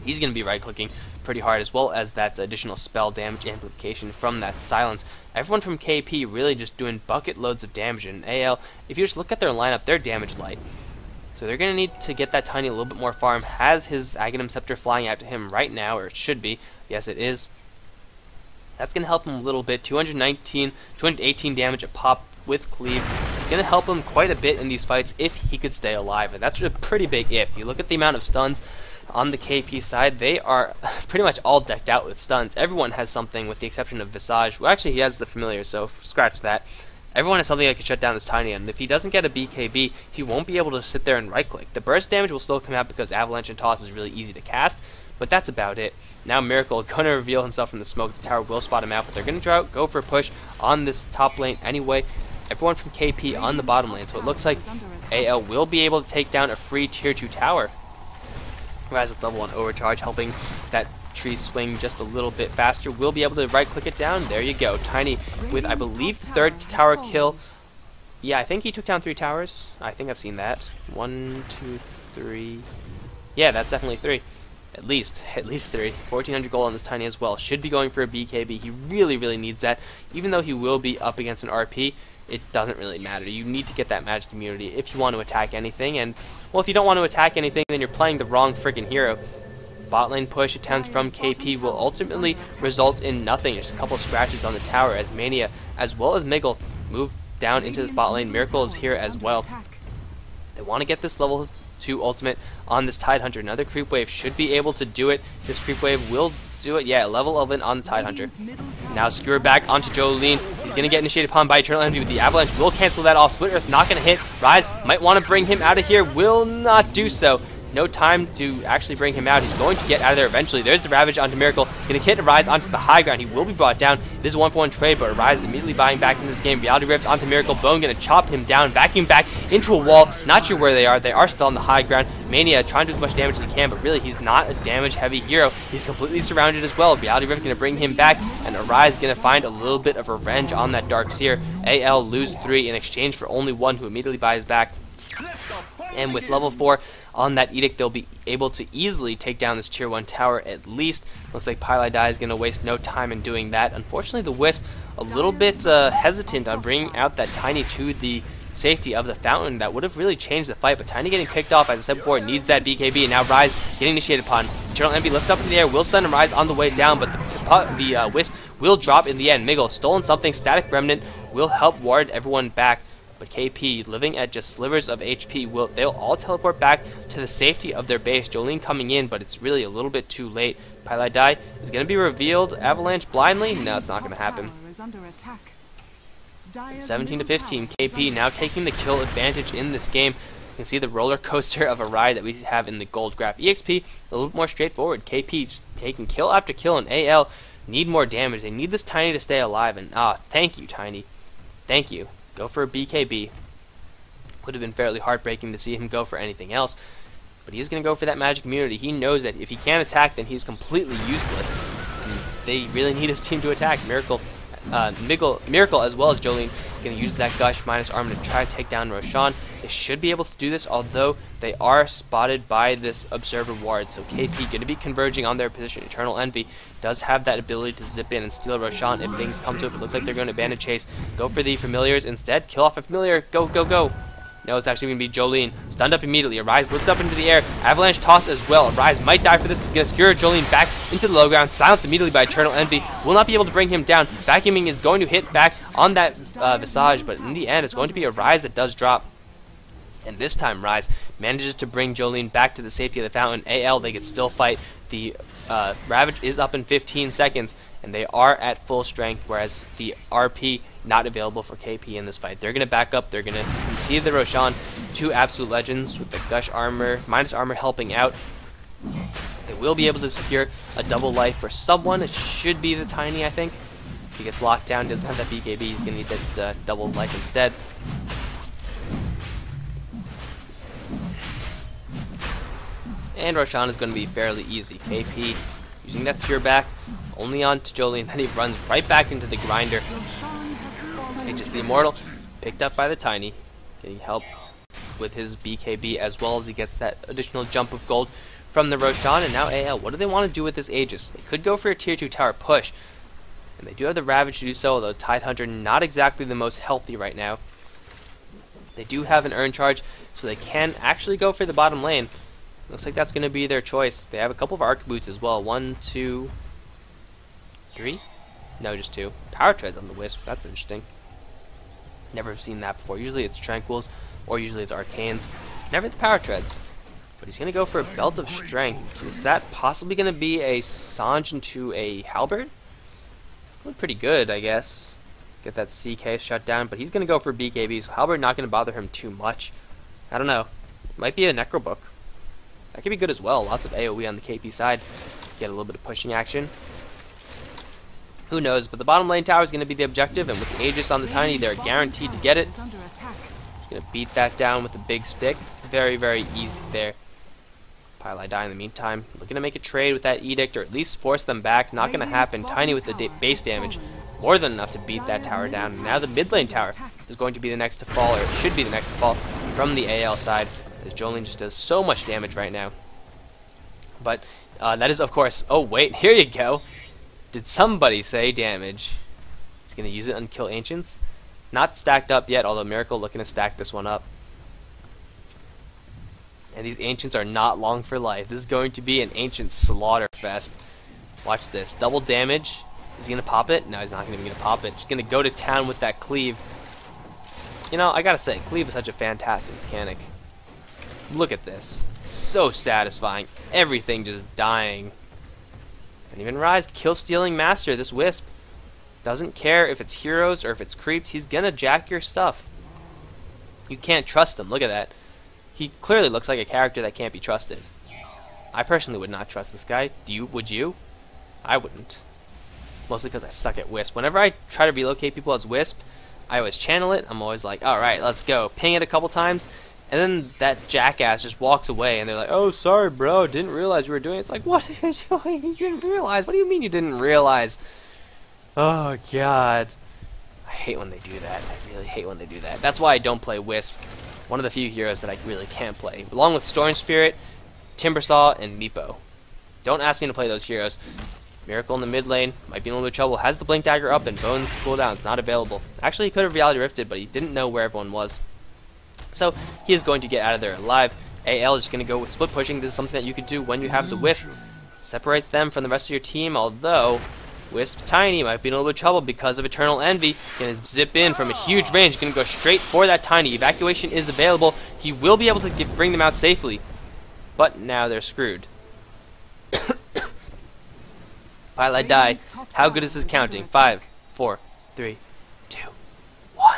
He's going to be right-clicking pretty hard, as well as that additional spell damage amplification from that silence. Everyone from KP really just doing bucket loads of damage, and AL, if you just look at their lineup, they're damage light. So they're going to need to get that Tiny a little bit more farm. Has his Aghanim Scepter flying out to him right now, or it should be. Yes, it is. That's going to help him a little bit. 218 damage a pop with Cleave. It's going to help him quite a bit in these fights if he could stay alive, and that's a pretty big if. You look at the amount of stuns on the KP side, they are pretty much all decked out with stuns. Everyone has something, with the exception of Visage. Well, actually, he has the Familiar, so scratch that. Everyone has something that can shut down this Tiny, and if he doesn't get a BKB, he won't be able to sit there and right-click. The burst damage will still come out because Avalanche and Toss is really easy to cast, but that's about it. Now Miracle going to reveal himself from the smoke. The tower will spot him out, but they're going to go for a push on this top lane anyway. Everyone from KP on the bottom lane, so it looks like AL will be able to take down a free tier 2 tower. Rise with level 1 overcharge, helping that tree swing just a little bit faster. We'll be able to right-click it down. There you go. Tiny with, I believe, the 3rd tower kill. Yeah, I think he took down 3 towers. I think I've seen that. 1, 2, 3. Yeah, that's definitely 3. At least 3. 1,400 gold on this Tiny as well. Should be going for a BKB. He really, really needs that. Even though he will be up against an RP, it doesn't really matter. You need to get that magic immunity if you want to attack anything. And, well, if you don't want to attack anything, then you're playing the wrong freaking hero. Bot lane push attempts from KP will ultimately result in nothing. Just a couple scratches on the tower as Mania, as well as Miggle, move down into this bot lane. Miracle is here as well. They want to get this level 2 ultimate on this Tidehunter. Another creep wave should be able to do it. This creep wave will do it. Yeah, level 11 on the Tidehunter. Now skewer back onto Jolene. He's going to get initiated upon by Eternal Envy, with the Avalanche will cancel that off. Split Earth not going to hit. Rise might want to bring him out of here. Will not do so. No time to actually bring him out. He's going to get out of there eventually. There's the Ravage onto Miracle. Going to hit Rise onto the high ground. He will be brought down. It is a 1-for-1 trade, but Rise is immediately buying back in this game. Reality Rift onto Miracle. Bone going to chop him down, vacuum back into a wall. Not sure where they are. They are still on the high ground. Mania trying to do as much damage as he can, but really he's not a damage-heavy hero. He's completely surrounded as well. Reality Rift going to bring him back, and Arise going to find a little bit of revenge on that Darkseer. AL lose 3 in exchange for only 1, who immediately buys back. And with level 4 on that Edict, they'll be able to easily take down this tier 1 tower at least. Looks like Pylai is going to waste no time in doing that. Unfortunately, the Wisp a little bit hesitant on bringing out that Tiny to the safety of the fountain. That would have really changed the fight, but Tiny getting picked off, as I said before, needs that BKB, and now Rise getting initiated upon. Eternal Envy lifts up in the air, will stun and Rise on the way down, but the Wisp will drop in the end. Miggle stolen something, Static Remnant will help ward everyone back. But KP, living at just slivers of HP, they'll all teleport back to the safety of their base. Jolene coming in, but it's really a little bit too late. Pylai is going to be revealed. Avalanche blindly? No, it's not going to happen. 17 to 15. KP now taking the kill advantage in this game. You can see the roller coaster of a ride that we have in the gold graph. EXP a little bit more straightforward. KP just taking kill after kill, and AL need more damage. They need this Tiny to stay alive, and thank you, Tiny. Thank you. Go for a BKB. Would have been fairly heartbreaking to see him go for anything else, but he's going to go for that magic immunity. He knows that if he can't attack, then he's completely useless, and they really need his team to attack. Miracle as well as Jolene going to use that Gush minus armor to try to take down Roshan. They should be able to do this, although they are spotted by this Observer Ward. So KP going to be converging on their position. Eternal Envy does have that ability to zip in and steal Roshan if things come to it. It looks like they're going to abandon chase. Go for the familiars instead. Kill off a familiar. Go, go, go. No, it's actually going to be Jolene. Stunned up immediately. Arise lifts up into the air. Avalanche toss as well. Arise might die for this. He's going to secure Jolene back into the low ground. Silenced immediately by Eternal Envy. Will not be able to bring him down. Vacuuming is going to hit back on that Visage, but in the end, it's going to be a Rise that does drop. And this time, Rise manages to bring Jolene back to the safety of the fountain. AL, they can still fight. The Ravage is up in 15 seconds, and they are at full strength, whereas the RP not available for KP in this fight. They're going to back up. They're going to concede the Roshan to Absolute Legends with the Gush armor, minus armor helping out. They will be able to secure a double life for someone. It should be the Tiny, I think. If he gets locked down, doesn't have that BKB, he's going to need that double life instead. And Roshan is going to be fairly easy. KP using that Seer back, only on to Jolene, then he runs right back into the grinder. Just the Immortal, picked up by the Tiny, getting help with his BKB as well as he gets that additional jump of gold from the Roshan. And now AL, what do they want to do with this Aegis? They could go for a tier 2 tower push, and they do have the Ravage to do so, although Tidehunter not exactly the most healthy right now. They do have an Urn Charge, so they can actually go for the bottom lane. Looks like that's going to be their choice. They have a couple of Arc Boots as well. 1, 2, 3? No, just 2. Power Treads on the Wisp. That's interesting. Never seen that before. Usually it's Tranquils, or usually it's Arcanes. Never the Power Treads. But he's going to go for a Belt of Strength. Is that possibly going to be a Sange into a Halberd? Look pretty good, I guess. Get that CK shut down, but he's going to go for BKB, so Halberd not going to bother him too much. I don't know. Might be a Necrobook. That could be good as well. Lots of AoE on the KP side. Get a little bit of pushing action. Who knows, but the bottom lane tower is going to be the objective, and with Aegis on the Tiny, they're guaranteed to get it. Just going to beat that down with a big stick. Very, very easy there. Pile die in the meantime. Looking to make a trade with that Edict, or at least force them back. Not going to happen. Tiny with the base damage. More than enough to beat that tower down. And now the mid lane tower is going to be the next to fall, or it should be the next to fall from the AL side, as Jolene just does so much damage right now. But that is, of course... Oh, wait. Here you go. Did somebody say damage? He's going to use it on Kill Ancients. Not stacked up yet, although Miracle looking to stack this one up. And these Ancients are not long for life. This is going to be an Ancient slaughter fest. Watch this. Double damage. Is he going to pop it? No, he's not even going to pop it. Just going to go to town with that Cleave. You know, I got to say, Cleave is such a fantastic mechanic. Look at this. So satisfying. Everything just dying. And even Rise, kill-stealing master, this Wisp. Doesn't care if it's heroes or if it's creeps. He's going to jack your stuff. You can't trust him. Look at that. He clearly looks like a character that can't be trusted. I personally would not trust this guy. Would you? I wouldn't. Mostly because I suck at Wisp. Whenever I try to relocate people as Wisp, I always channel it. I'm always like, alright, let's go. Ping it a couple times. And then that jackass just walks away, and they're like, oh, sorry, bro, didn't realize you were doing it. It's like, what are you doing? You didn't realize? What do you mean you didn't realize? Oh, God. I hate when they do that. I really hate when they do that. That's why I don't play Wisp. One of the few heroes that I really can't play. Along with Storm Spirit, Timbersaw, and Meepo. Don't ask me to play those heroes. Miracle in the mid lane. Might be in a little bit of trouble. Has the Blink Dagger up, and Bones cooldown is not available. Actually, he could have Reality Rifted, but he didn't know where everyone was. So he is going to get out of there alive. AL is going to go with split pushing. This is something that you could do when you have the Wisp. Separate them from the rest of your team, although Wisp Tiny might be in a little bit of trouble because of Eternal Envy. Going to zip in from a huge range. Going to go straight for that Tiny. Evacuation is available. He will be able to bring them out safely. But now they're screwed. Pile die. How good is this counting? 5, 4, 3, 2, 1.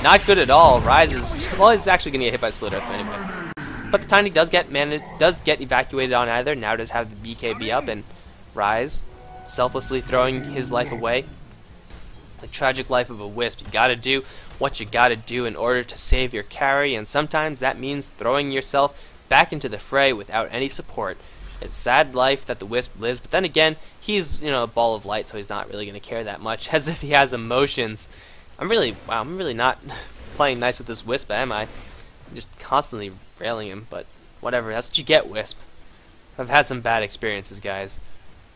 Not good at all. Rise is, well, he's actually going to get hit by Split Earth anyway. But the Tiny does get evacuated on either. Now does have the BKB up, and Rise selflessly throwing his life away. The tragic life of a Wisp. You gotta do what you gotta do in order to save your carry, and sometimes that means throwing yourself back into the fray without any support. It's sad life that the Wisp lives, but then again, he's, you know, a ball of light, so he's not really gonna care that much, as if he has emotions. I'm really not playing nice with this Wisp, am I? I'm just constantly railing him, but whatever, that's what you get, Wisp. I've had some bad experiences, guys.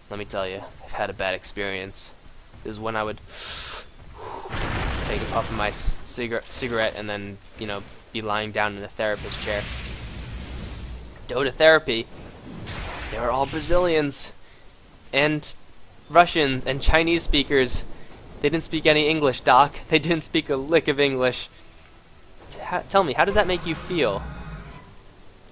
Let me tell you, I've had a bad experience. This is when I would take a puff of my cigarette and then, you know, be lying down in a therapist chair. Dota therapy. They were all Brazilians and Russians and Chinese speakers. They didn't speak any English, Doc. They didn't speak a lick of English. Tell me, how does that make you feel?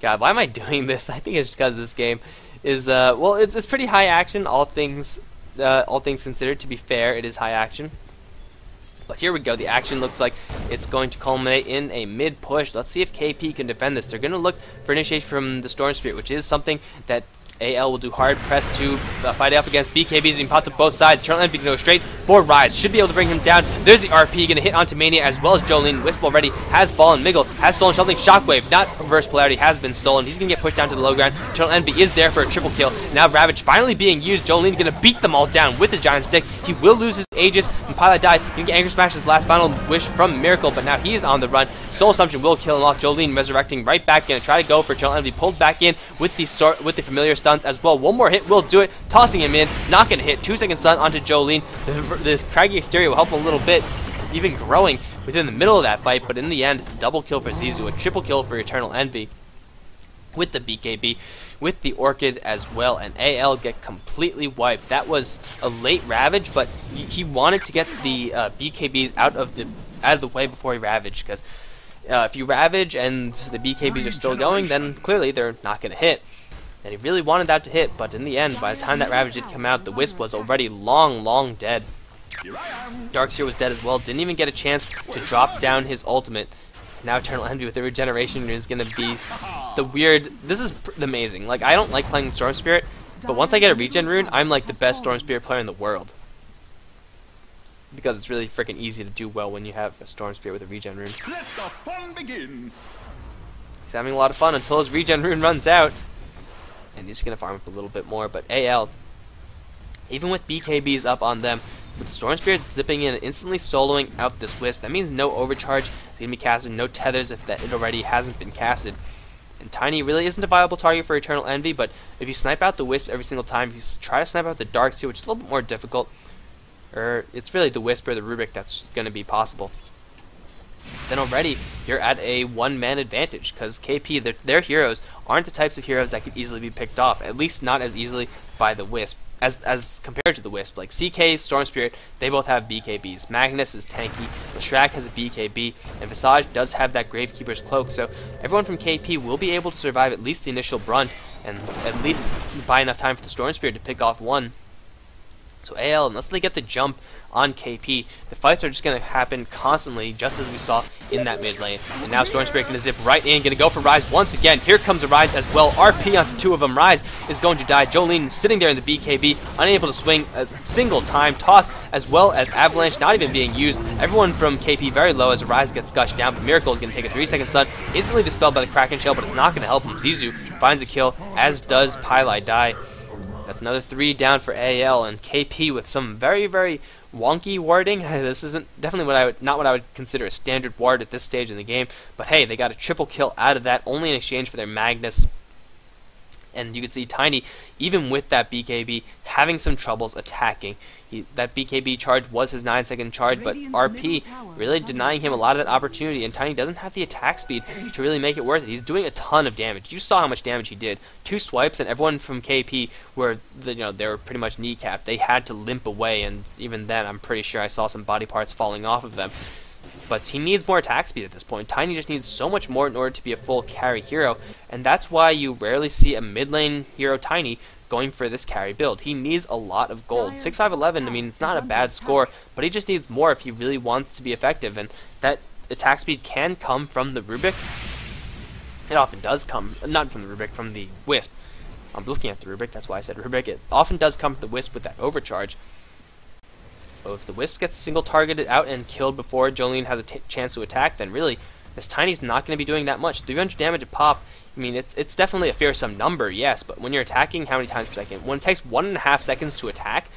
God, why am I doing this? I think it's just because this game is, well, it's pretty high action, all things considered. To be fair, it is high action. But here we go. The action looks like it's going to culminate in a mid push. Let's see if KP can defend this. They're going to look for initiation from the Storm Spirit, which is something that AL will do hard press to fight up against. BKBs being popped up both sides. Eternal Envy can go straight for Rise. Should be able to bring him down. There's the RP going to hit onto Mania as well as Jolene. Wisp already has fallen. Miggle has stolen something. Shockwave, not reverse polarity, has been stolen. He's going to get pushed down to the low ground. Eternal Envy is there for a triple kill. Now Ravage finally being used. Jolene going to beat them all down with the Giant Stick. He will lose his Aegis and Pilot die. You can get Anchor Smash his last final wish from Miracle, but now he is on the run. Soul Assumption will kill him off. Jolene resurrecting right back. Going to try to go for Eternal Envy. Pulled back in with the familiar stuns as well. One more hit will do it, tossing him in, not going to hit. 2-second stun onto Jolene. This craggy exterior will help him a little bit, even growing within the middle of that fight, but in the end, it's a double kill for Zizu, a triple kill for Eternal Envy with the BKB, with the Orchid as well, and AL get completely wiped. That was a late Ravage, but he wanted to get the BKBs out of the way before he Ravaged, because if you Ravage and the BKBs are still going, then clearly they're not going to hit. And he really wanted that to hit, but in the end, by the time that Ravage did come out, the Wisp was already long dead. Darkseer was dead as well, didn't even get a chance to drop down his ultimate. Now Eternal Envy with the regeneration is going to be the weird... This is amazing. Like, I don't like playing Storm Spirit, but once I get a regen rune, I'm like the best Storm Spirit player in the world. Because it's really freaking easy to do well when you have a Storm Spirit with a regen rune. Let the fun begin. He's having a lot of fun until his regen rune runs out. And he's going to farm up a little bit more, but AL, even with BKBs up on them, with Storm Spirit zipping in and instantly soloing out this Wisp, that means no overcharge is going to be casted, no tethers if that it already hasn't been casted. And Tiny really isn't a viable target for Eternal Envy, but if you snipe out the Wisp every single time, if you try to snipe out the Darkseer, which is a little bit more difficult, or it's really the Wisp or the Rubik that's going to be possible, then already you're at a one-man advantage, because KP, their heroes aren't the types of heroes that could easily be picked off, at least not as easily by the Wisp, as compared to the Wisp. Like CK, Storm Spirit, they both have BKBs. Magnus is tanky, Leshrac has a BKB, and Visage does have that Gravekeeper's Cloak, so everyone from KP will be able to survive at least the initial brunt, and at least buy enough time for the Storm Spirit to pick off one. So AL, unless they get the jump on KP, the fights are just going to happen constantly, just as we saw in that mid lane. And now Storm Spirit going to zip right in, going to go for Rise once again. Here comes a Rise as well. RP onto two of them. Rise is going to die. Jolene sitting there in the BKB, unable to swing a single time. Toss as well as Avalanche not even being used. Everyone from KP very low as Rise gets gushed down, but Miracle is going to take a 3-second stun, instantly dispelled by the Kraken Shell, but it's not going to help him. Zizu finds a kill, as does Pylai die. That's another 3 down for AL, and KP with some very wonky warding. This isn't definitely not what I would consider a standard ward at this stage in the game, but hey, they got a triple kill out of that, only in exchange for their Magnus. And you can see Tiny, even with that BKB, having some troubles attacking. That BKB charge was his 9-second charge, but RP really denying him a lot of that opportunity, and Tiny doesn't have the attack speed to really make it worth it. He's doing a ton of damage. You saw how much damage he did. 2 swipes, and everyone from KP were, they were pretty much kneecapped. They had to limp away, and even then, I'm pretty sure I saw some body parts falling off of them. But he needs more attack speed at this point. Tiny just needs so much more in order to be a full carry hero, and that's why you rarely see a mid lane hero Tiny going for this carry build. He needs a lot of gold. 6-5-11, I mean, it's not a bad score, but he just needs more if he really wants to be effective, and that attack speed can come from the Rubik. It often does come, not from the Rubik, from the Wisp. I'm looking at the Rubik, that's why I said Rubik. It often does come from the Wisp with that overcharge. But if the Wisp gets single targeted out and killed before Jolene has a chance to attack, then really, this Tiny's not going to be doing that much. 300 damage a pop, I mean, it's definitely a fearsome number, yes, but when you're attacking how many times per second? When it takes 1.5 seconds to attack,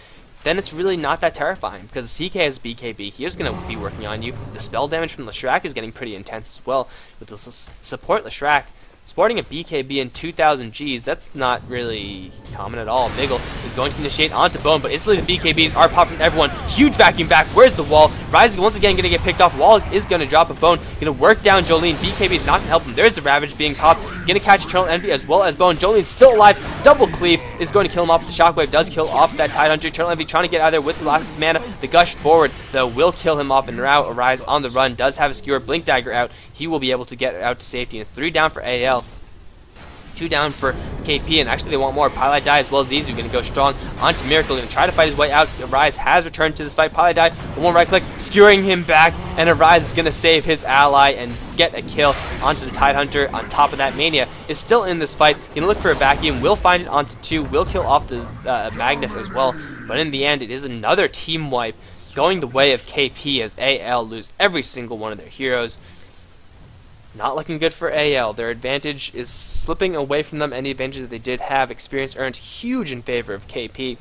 then it's really not that terrifying, because CK has BKB, he's going to be working on you. The spell damage from Leshrac is getting pretty intense as well. With the support Leshrac, sporting a BKB in 2000 Gs, that's not really common at all. Miggle is going to initiate onto Bone, but instantly the BKBs are popping from everyone. Huge vacuum back. Where's the wall? Rise is once again going to get picked off. Wall is going to drop a Bone. Going to work down Jolene. BKB is not going to help him. There's the Ravage being popped. Going to catch Eternal Envy as well as Bone. Jolene's still alive. Double Cleave is going to kill him off. The Shockwave does kill off that Tidehunter. Eternal Envy trying to get out of there with the last of his mana. The Gush forward, though, will kill him off. And now Arise on the run. Does have a Skewer. Blink Dagger out. He will be able to get out to safety. And it's 3 down for AL. 2 down for KP, and actually they want more. Pylai Die as well as Zizu going to go strong onto Miracle, going to try to fight his way out. Arise has returned to this fight. Pylai Die, one right click, skewering him back, and Arise is going to save his ally and get a kill onto the Tidehunter. On top of that, Mania is still in this fight. Going to look for a vacuum, will find it onto 2, will kill off the Magnus as well, but in the end it is another team wipe going the way of KP as AL lose every single one of their heroes. Not looking good for AL. Their advantage is slipping away from them. Any advantage that they did have, experience earned huge in favor of KP.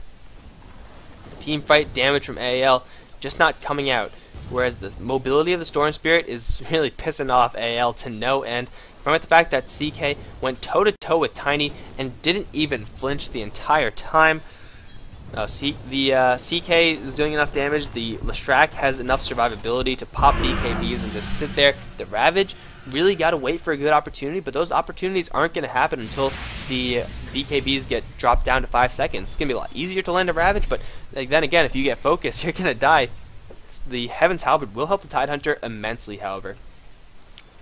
Team fight damage from AL just not coming out. Whereas the mobility of the Storm Spirit is really pissing off AL to no end. Remember the fact that CK went toe-to-toe with Tiny and didn't even flinch the entire time. CK is doing enough damage. The Leshrac has enough survivability to pop BKBs and just sit there. The Ravage really got to wait for a good opportunity, but those opportunities aren't going to happen until the BKBs get dropped down to 5 seconds. It's going to be a lot easier to land a Ravage, but then again, if you get focused, you're going to die. The Heaven's Halberd will help the Tidehunter immensely, however.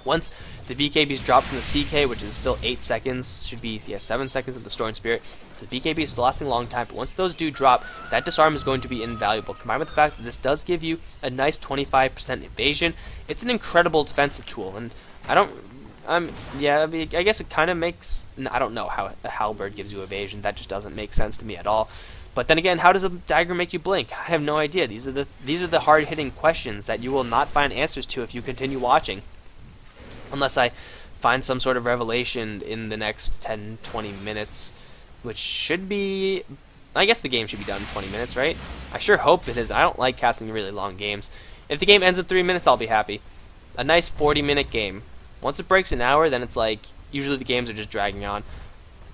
Once the BKBs drop from the CK, which is still 8 seconds, should be 7 seconds of the Storm Spirit. So BKB is still lasting a long time, but once those do drop, that disarm is going to be invaluable. Combined with the fact that this does give you a nice 25% evasion, it's an incredible defensive tool. And I guess it kind of makes, I don't know how a Halberd gives you evasion. That just doesn't make sense to me at all. But then again, how does a dagger make you blink? I have no idea. These are the hard-hitting questions that you will not find answers to if you continue watching. Unless I find some sort of revelation in the next 10-20 minutes, which should be, I guess the game should be done in 20 minutes, right? I sure hope it is. I don't like casting really long games. If the game ends in 3 minutes, I'll be happy. A nice 40-minute game. Once it breaks an hour, then it's like, usually the games are just dragging on.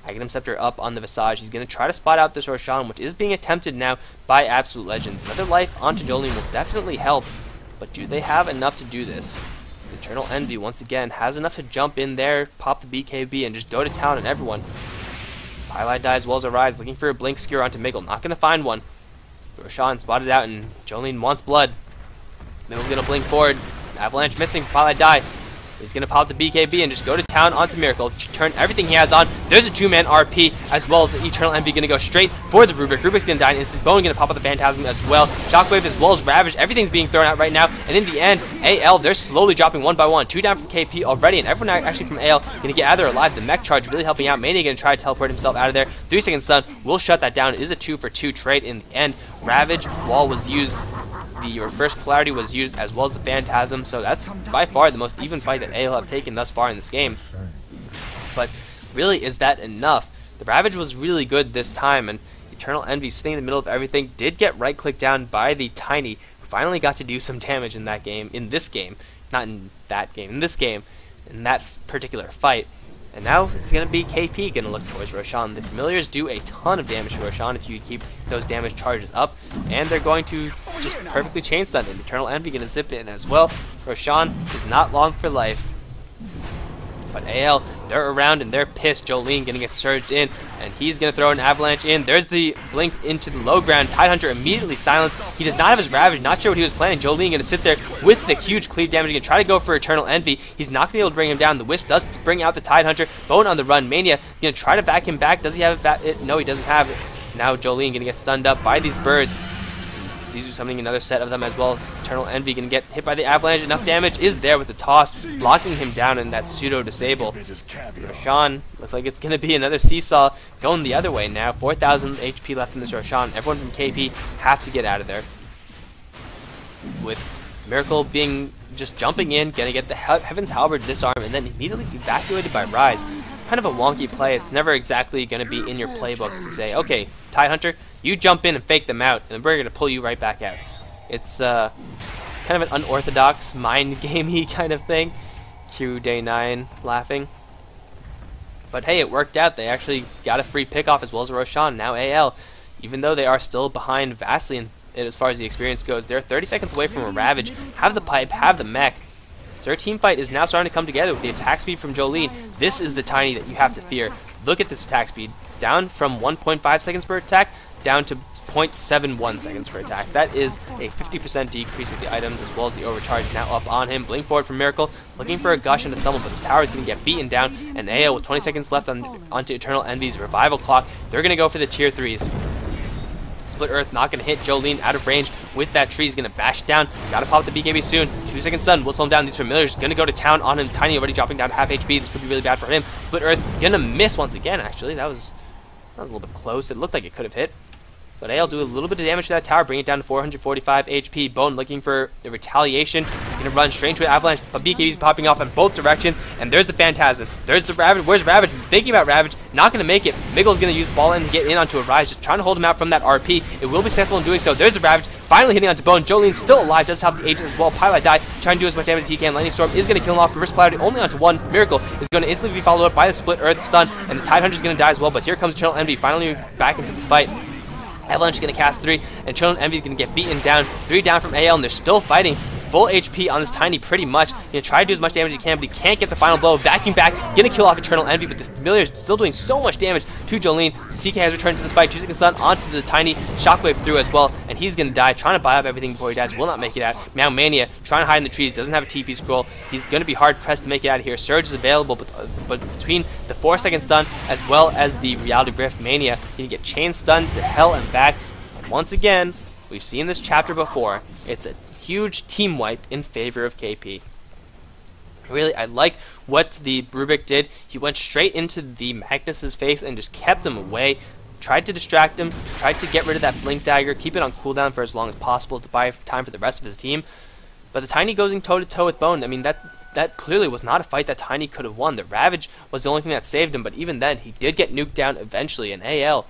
Aghanim Scepter up on the Visage. He's going to try to spot out this Roshan, which is being attempted now by Absolute Legends. Another life onto Jolene will definitely help, but do they have enough to do this? Eternal Envy, once again, has enough to jump in there, pop the BKB, and just go to town on everyone. Pylai Die as well as Arise, looking for a Blink Skewer onto Miggle. Not going to find one. Roshan spotted out, and Jolene wants blood. Miggle's going to blink forward. Avalanche missing. Pylai Die. He's going to pop the BKB and just go to town onto Miracle. Turn everything he has on. There's a 2-man RP, as well as the Eternal Envy going to go straight for the Rubik. Rubik's going to die in instant. Bone going to pop out the Phantasm as well. Shockwave as well as Ravage. Everything's being thrown out right now. And in the end, AL, they're slowly dropping one by one. 2 down from KP already, and everyone actually from AL going to get out of there alive. The Mech Charge really helping out. Mania going to try to teleport himself out of there. 3-second stun will shut that down. It is a 2-for-2 trade in the end. Ravage, Wall was used. The reverse polarity was used as well as the Phantasm, so that's by far the most even fight that AL have taken thus far in this game. But really, is that enough? The Ravage was really good this time, and Eternal Envy, sitting in the middle of everything, did get right-clicked down by the Tiny, who finally got to do some damage in that game, in this game, not in that game, in this game, in that particular fight. And now it's going to be KP going to look towards Roshan. The Familiars do a ton of damage to Roshan if you keep those damage charges up. And they're going to just perfectly chain stun him. Eternal Envy going to zip in as well. Roshan is not long for life. But AL, they're around and they're pissed. Jolene going to get surged in, and he's going to throw an avalanche in. There's the blink into the low ground. Tidehunter immediately silenced. He does not have his Ravage. Not sure what he was planning. Jolene going to sit there with the huge cleave damage. He's going to try to go for Eternal Envy. He's not going to be able to bring him down. The Wisp does bring out the Tidehunter. Bone on the run. Mania going to try to back him back. Does he have it? No, he doesn't have it. Now Jolene going to get stunned up by these birds. He's summoning another set of them as well. Eternal Envy going to get hit by the avalanche. Enough damage is there with the toss, blocking him down in that pseudo disable. Roshan looks like it's going to be another seesaw going the other way now. 4,000 HP left in this Roshan. Everyone from KP have to get out of there. With Miracle being just jumping in, going to get the Heaven's Halberd disarm, and then immediately evacuated by Rise. Kind of a wonky play. It's never exactly going to be in your playbook to say, okay, Tidehunter, you jump in and fake them out, and then we're going to pull you right back out. It's kind of an unorthodox, mind gamey kind of thing. Q Day 9 laughing. But hey, it worked out. They actually got a free pickoff as well as a Roshan. Now AL, even though they are still behind vastly in as far as the experience goes, they're 30 seconds away from a Ravage. Have the pipe, have the mech. Their team fight is now starting to come together with the attack speed from Jolene. This is the Tiny that you have to fear. Look at this attack speed. Down from 1.5 seconds per attack down to 0.71 seconds per attack. That is a 50% decrease with the items as well as the overcharge now up on him. Blink forward from Miracle, looking for a gush into someone, but this tower is going to get beaten down. And AO with 20 seconds left onto Eternal Envy's revival clock. They're going to go for the tier 3s. Split Earth not going to hit Jolene out of range with that tree. He's going to bash it down. Got to pop the BKB soon. 2-second stun will slow him down. These familiars going to go to town on him. Tiny already dropping down to half HP. This could be really bad for him. Split Earth going to miss once again, actually. That was a little bit close. It looked like it could have hit. But AL do a little bit of damage to that tower, bring it down to 445 HP. Bone looking for the retaliation. Going to run straight into an avalanche, but BKB's popping off in both directions. And there's the Phantasm. There's the Ravage. Where's Ravage? Thinking about Ravage. Not going to make it. Miggle's going to use Ball in to get in onto a Rise, just trying to hold him out from that RP. It will be successful in doing so. There's the Ravage. Finally hitting onto Bone. Jolene's still alive. Does have the agent as well. Pilot die. Trying to do as much damage as he can. Lightning Storm is going to kill him off. Reverse Polarity only onto one. Miracle is going to instantly be followed up by the Split Earth stun. And the Tidehunter is going to die as well. But here comes Eternal Envy finally back into this fight. Avalanche is going to cast 3, and Eternal Envy is going to get beaten down. 3 down from AL, and they're still fighting. Full HP on this Tiny pretty much. Going to try to do as much damage as he can, but he can't get the final blow. Vacuum back, going to kill off Eternal Envy, but this Familiar is still doing so much damage to Jolene. CK has returned to this fight. 2-second stun onto the Tiny. Shockwave through as well, and he's going to die. Trying to buy up everything before he dies. Will not make it out. Now Mania trying to hide in the trees. Doesn't have a TP scroll. He's going to be hard pressed to make it out of here. Surge is available, but between the 4-second stun as well as the Reality Rift, Mania, he can get chain stunned to hell and back. Once again, we've seen this chapter before. It's a huge team wipe in favor of KP. Really, I like what the Rubik did. He went straight into the Magnus's face and just kept him away. Tried to distract him, tried to get rid of that Blink Dagger, keep it on cooldown for as long as possible to buy time for the rest of his team. But the Tiny goes in toe-to-toe with Bone. I mean, that clearly was not a fight that Tiny could have won. The Ravage was the only thing that saved him, but even then, he did get nuked down eventually, and AL,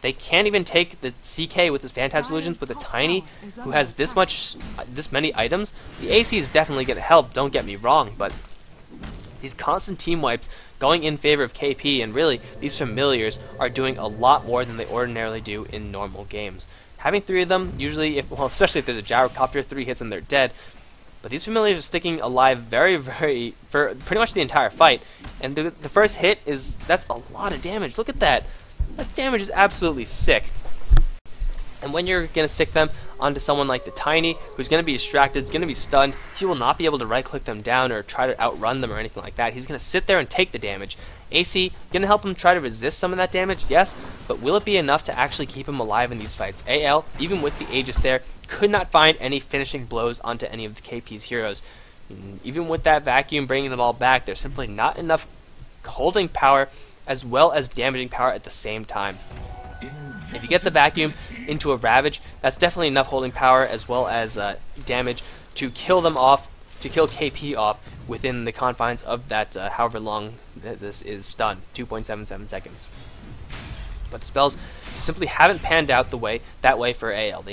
they can't even take the CK with his Phantasm Illusions with a Tiny who has this many items. The AC is definitely going to help, don't get me wrong, but these constant team wipes going in favor of KP, and really, these Familiars are doing a lot more than they ordinarily do in normal games. Having 3 of them, usually, especially if there's a Gyrocopter, 3 hits and they're dead. But these Familiars are sticking alive very, for pretty much the entire fight. And the first hit that's a lot of damage. Look at that. That damage is absolutely sick. And when you're going to stick them onto someone like the Tiny, who's going to be distracted, is going to be stunned, he will not be able to right-click them down or try to outrun them or anything like that. He's going to sit there and take the damage. AC, going to help him try to resist some of that damage, yes, but will it be enough to actually keep him alive in these fights? AL, even with the Aegis there, could not find any finishing blows onto any of the KP's heroes. Even with that vacuum bringing them all back, there's simply not enough holding power as well as damaging power at the same time. If you get the vacuum into a Ravage, that's definitely enough holding power as well as damage to kill them off, to kill KP off within the confines of that however long this is stunned, 2.77 seconds. But the spells simply haven't panned out that way for AL.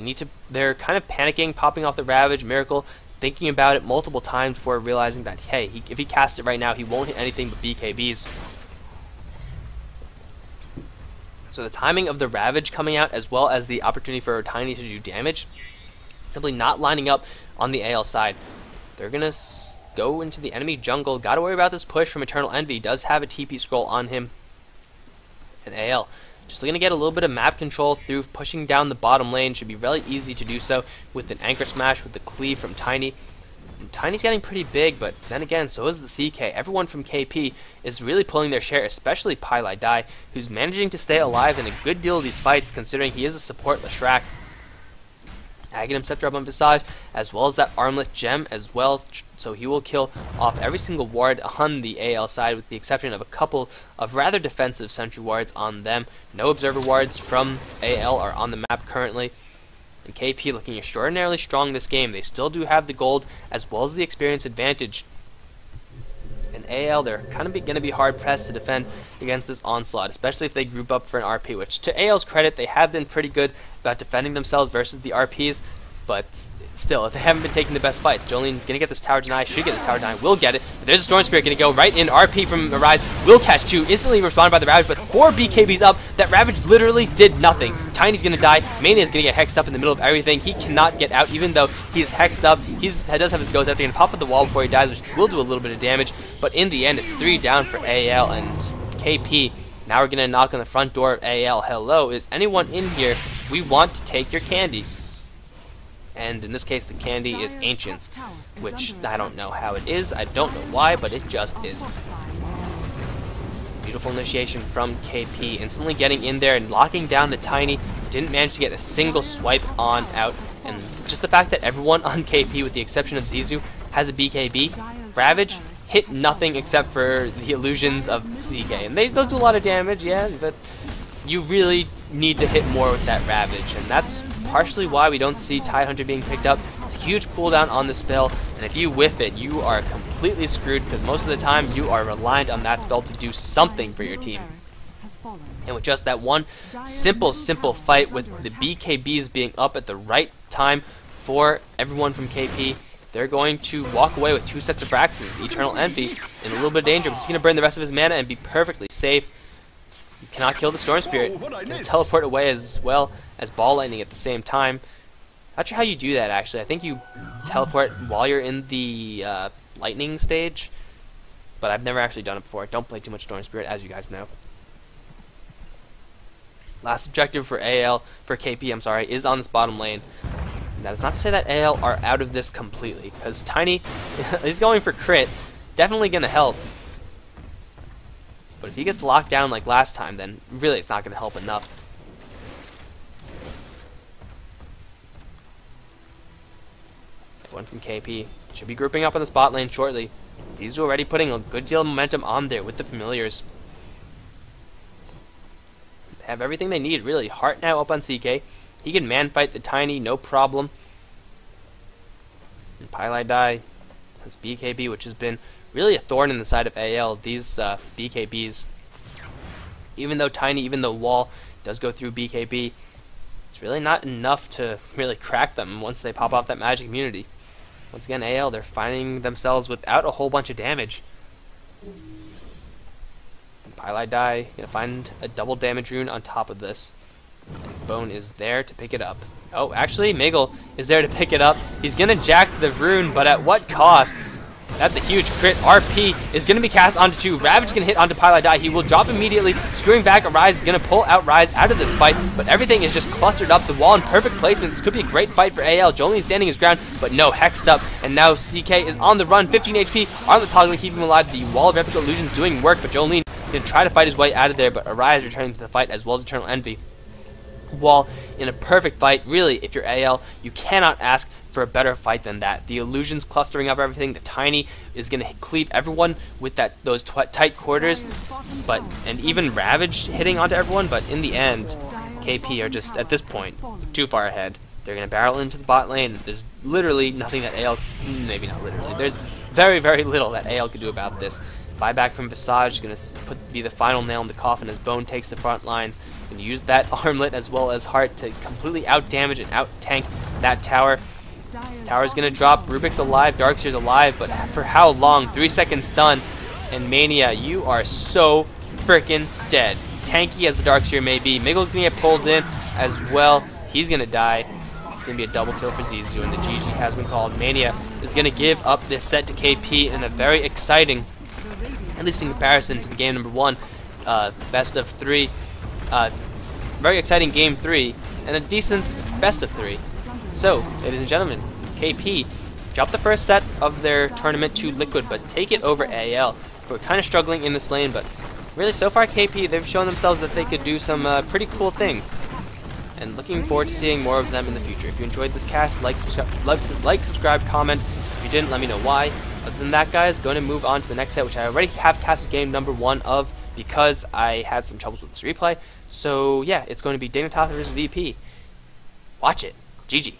They're kind of panicking, popping off the Ravage, Miracle, thinking about it multiple times before realizing that, hey, if he casts it right now, he won't hit anything but BKBs. So the timing of the Ravage coming out, as well as the opportunity for Tiny to do damage, simply not lining up on the AL side. They're going to go into the enemy jungle. Got to worry about this push from Eternal Envy. Does have a TP scroll on him. And AL, just looking to get a little bit of map control through pushing down the bottom lane. Should be really easy to do so with an Anchor Smash with the cleave from Tiny. And Tiny's getting pretty big, but then again, so is the CK. Everyone from KP is really pulling their share, especially Pilai Dai, who's managing to stay alive in a good deal of these fights, considering he is a support Leshrac. Aghanim Scepter up on Visage, as well as that Armlet Gem as well, so he will kill off every single ward on the AL side with the exception of a couple of rather defensive sentry wards on them. No observer wards from AL are on the map currently. And KP looking extraordinarily strong this game. They still do have the gold as well as the experience advantage. And AL, they're kind of going to be hard pressed to defend against this onslaught, especially if they group up for an RP, which to AL's credit, they have been pretty good about defending themselves versus the RPs, but still, they haven't been taking the best fights. Jolene going to get this tower deny, should get this tower deny, will get it, but there's a Storm Spirit going to go right in. RP from Arise will catch 2, instantly responded by the Ravage, but 4 BKBs up. That Ravage literally did nothing. Tiny's going to die, Mania is going to get hexed up in the middle of everything. He cannot get out, even though he's hexed up. He does have his ghost after, going to pop at the wall before he dies, which will do a little bit of damage, but in the end, it's 3 down for AL and KP. Now we're going to knock on the front door of AL. Hello, is anyone in here? We want to take your candy. And in this case, the candy is Ancients, which I don't know how it is, I don't know why, but it just is. Beautiful initiation from KP, instantly getting in there and locking down the Tiny. Didn't manage to get a single swipe on out, and just the fact that everyone on KP, with the exception of Zizou, has a BKB. Ravage hit nothing except for the illusions of CK, and those do a lot of damage, yeah, but you really need to hit more with that Ravage, and that's partially why we don't see Tidehunter being picked up. It's a huge cooldown on the spell, and if you whiff it, you are completely screwed, because most of the time you are reliant on that spell to do something for your team. And with just that one simple fight, with the BKBs being up at the right time for everyone from KP, they're going to walk away with 2 sets of Braxes, Eternal Envy, in a little bit of danger, but he's going to burn the rest of his mana and be perfectly safe. You cannot kill the Storm Spirit. Can teleport away as well as Ball Lightning at the same time. Not sure how you do that, actually. I think you teleport while you're in the Lightning stage, but I've never actually done it before. I don't play too much Storm Spirit, as you guys know. Last objective for KP, I'm sorry, is on this bottom lane. And that is not to say that AL are out of this completely, because Tiny is going for crit, definitely going to help. But if he gets locked down like last time, then really it's not going to help enough. Everyone from KP should be grouping up on the spot lane shortly. These are already putting a good deal of momentum on there with the familiars. They have everything they need, really. Heart now up on CK. He can man-fight the Tiny, no problem. And Pylai has BKB, which has been really a thorn in the side of AL. These BKBs, even though Tiny, even though Wall does go through BKB, it's really not enough to really crack them once they pop off that magic immunity. Once again, AL, they're finding themselves without a whole bunch of damage. Pylai gonna find a double damage rune on top of this. And Bone is there to pick it up. Oh, actually, Miggle is there to pick it up. He's gonna jack the rune, but at what cost? That's a huge crit. RP is going to be cast onto 2. Ravage is going to hit onto Pylai. He will drop immediately. Screwing back, Arise is going to pull out Rise out of this fight, but everything is just clustered up. The wall in perfect placement. This could be a great fight for AL. Jolene standing his ground, but no, hexed up, and now CK is on the run. 15 HP. Armlet toggling, keeping him alive. The wall of replica illusions doing work, but Jolene going to try to fight his way out of there, but Arise returning to the fight as well as Eternal Envy. Wall in a perfect fight. Really, if you're AL, you cannot ask for a better fight than that. The illusions clustering up everything. The Tiny is going to cleave everyone with those tight quarters, and even Ravage hitting onto everyone. But in the end, KP are just at this point too far ahead. They're going to barrel into the bot lane. There's literally nothing that AL, maybe not literally. There's very, very little that AL can do about this. Buyback from Visage is going to be the final nail in the coffin as Bone takes the front lines. And use that Armlet as well as Heart to completely out-damage and out-tank that tower. Tower's going to drop. Rubik's alive. Darkseer's alive, but for how long? 3 seconds stun. And Mania, you are so freaking dead. Tanky as the Darkseer may be. Miggle's going to get pulled in as well. He's going to die. It's going to be a double kill for Zizou, and the GG has been called. Mania is going to give up this set to KP in a very exciting, at least in comparison to the game number 1, best of 3. Very exciting game 3 and a decent best of 3. So, ladies and gentlemen, KP dropped the first set of their tournament to Liquid, but take it over AL. We're kind of struggling in this lane, but really so far KP, they've shown themselves that they could do some pretty cool things. and looking forward to seeing more of them in the future. If you enjoyed this cast, like, subscribe, comment. If you didn't, let me know why. Other than that, guys, going to move on to the next set, which I already have casted game number 1 of because I had some troubles with this replay. So yeah, it's going to be Dana Toth vs VP. Watch it. GG.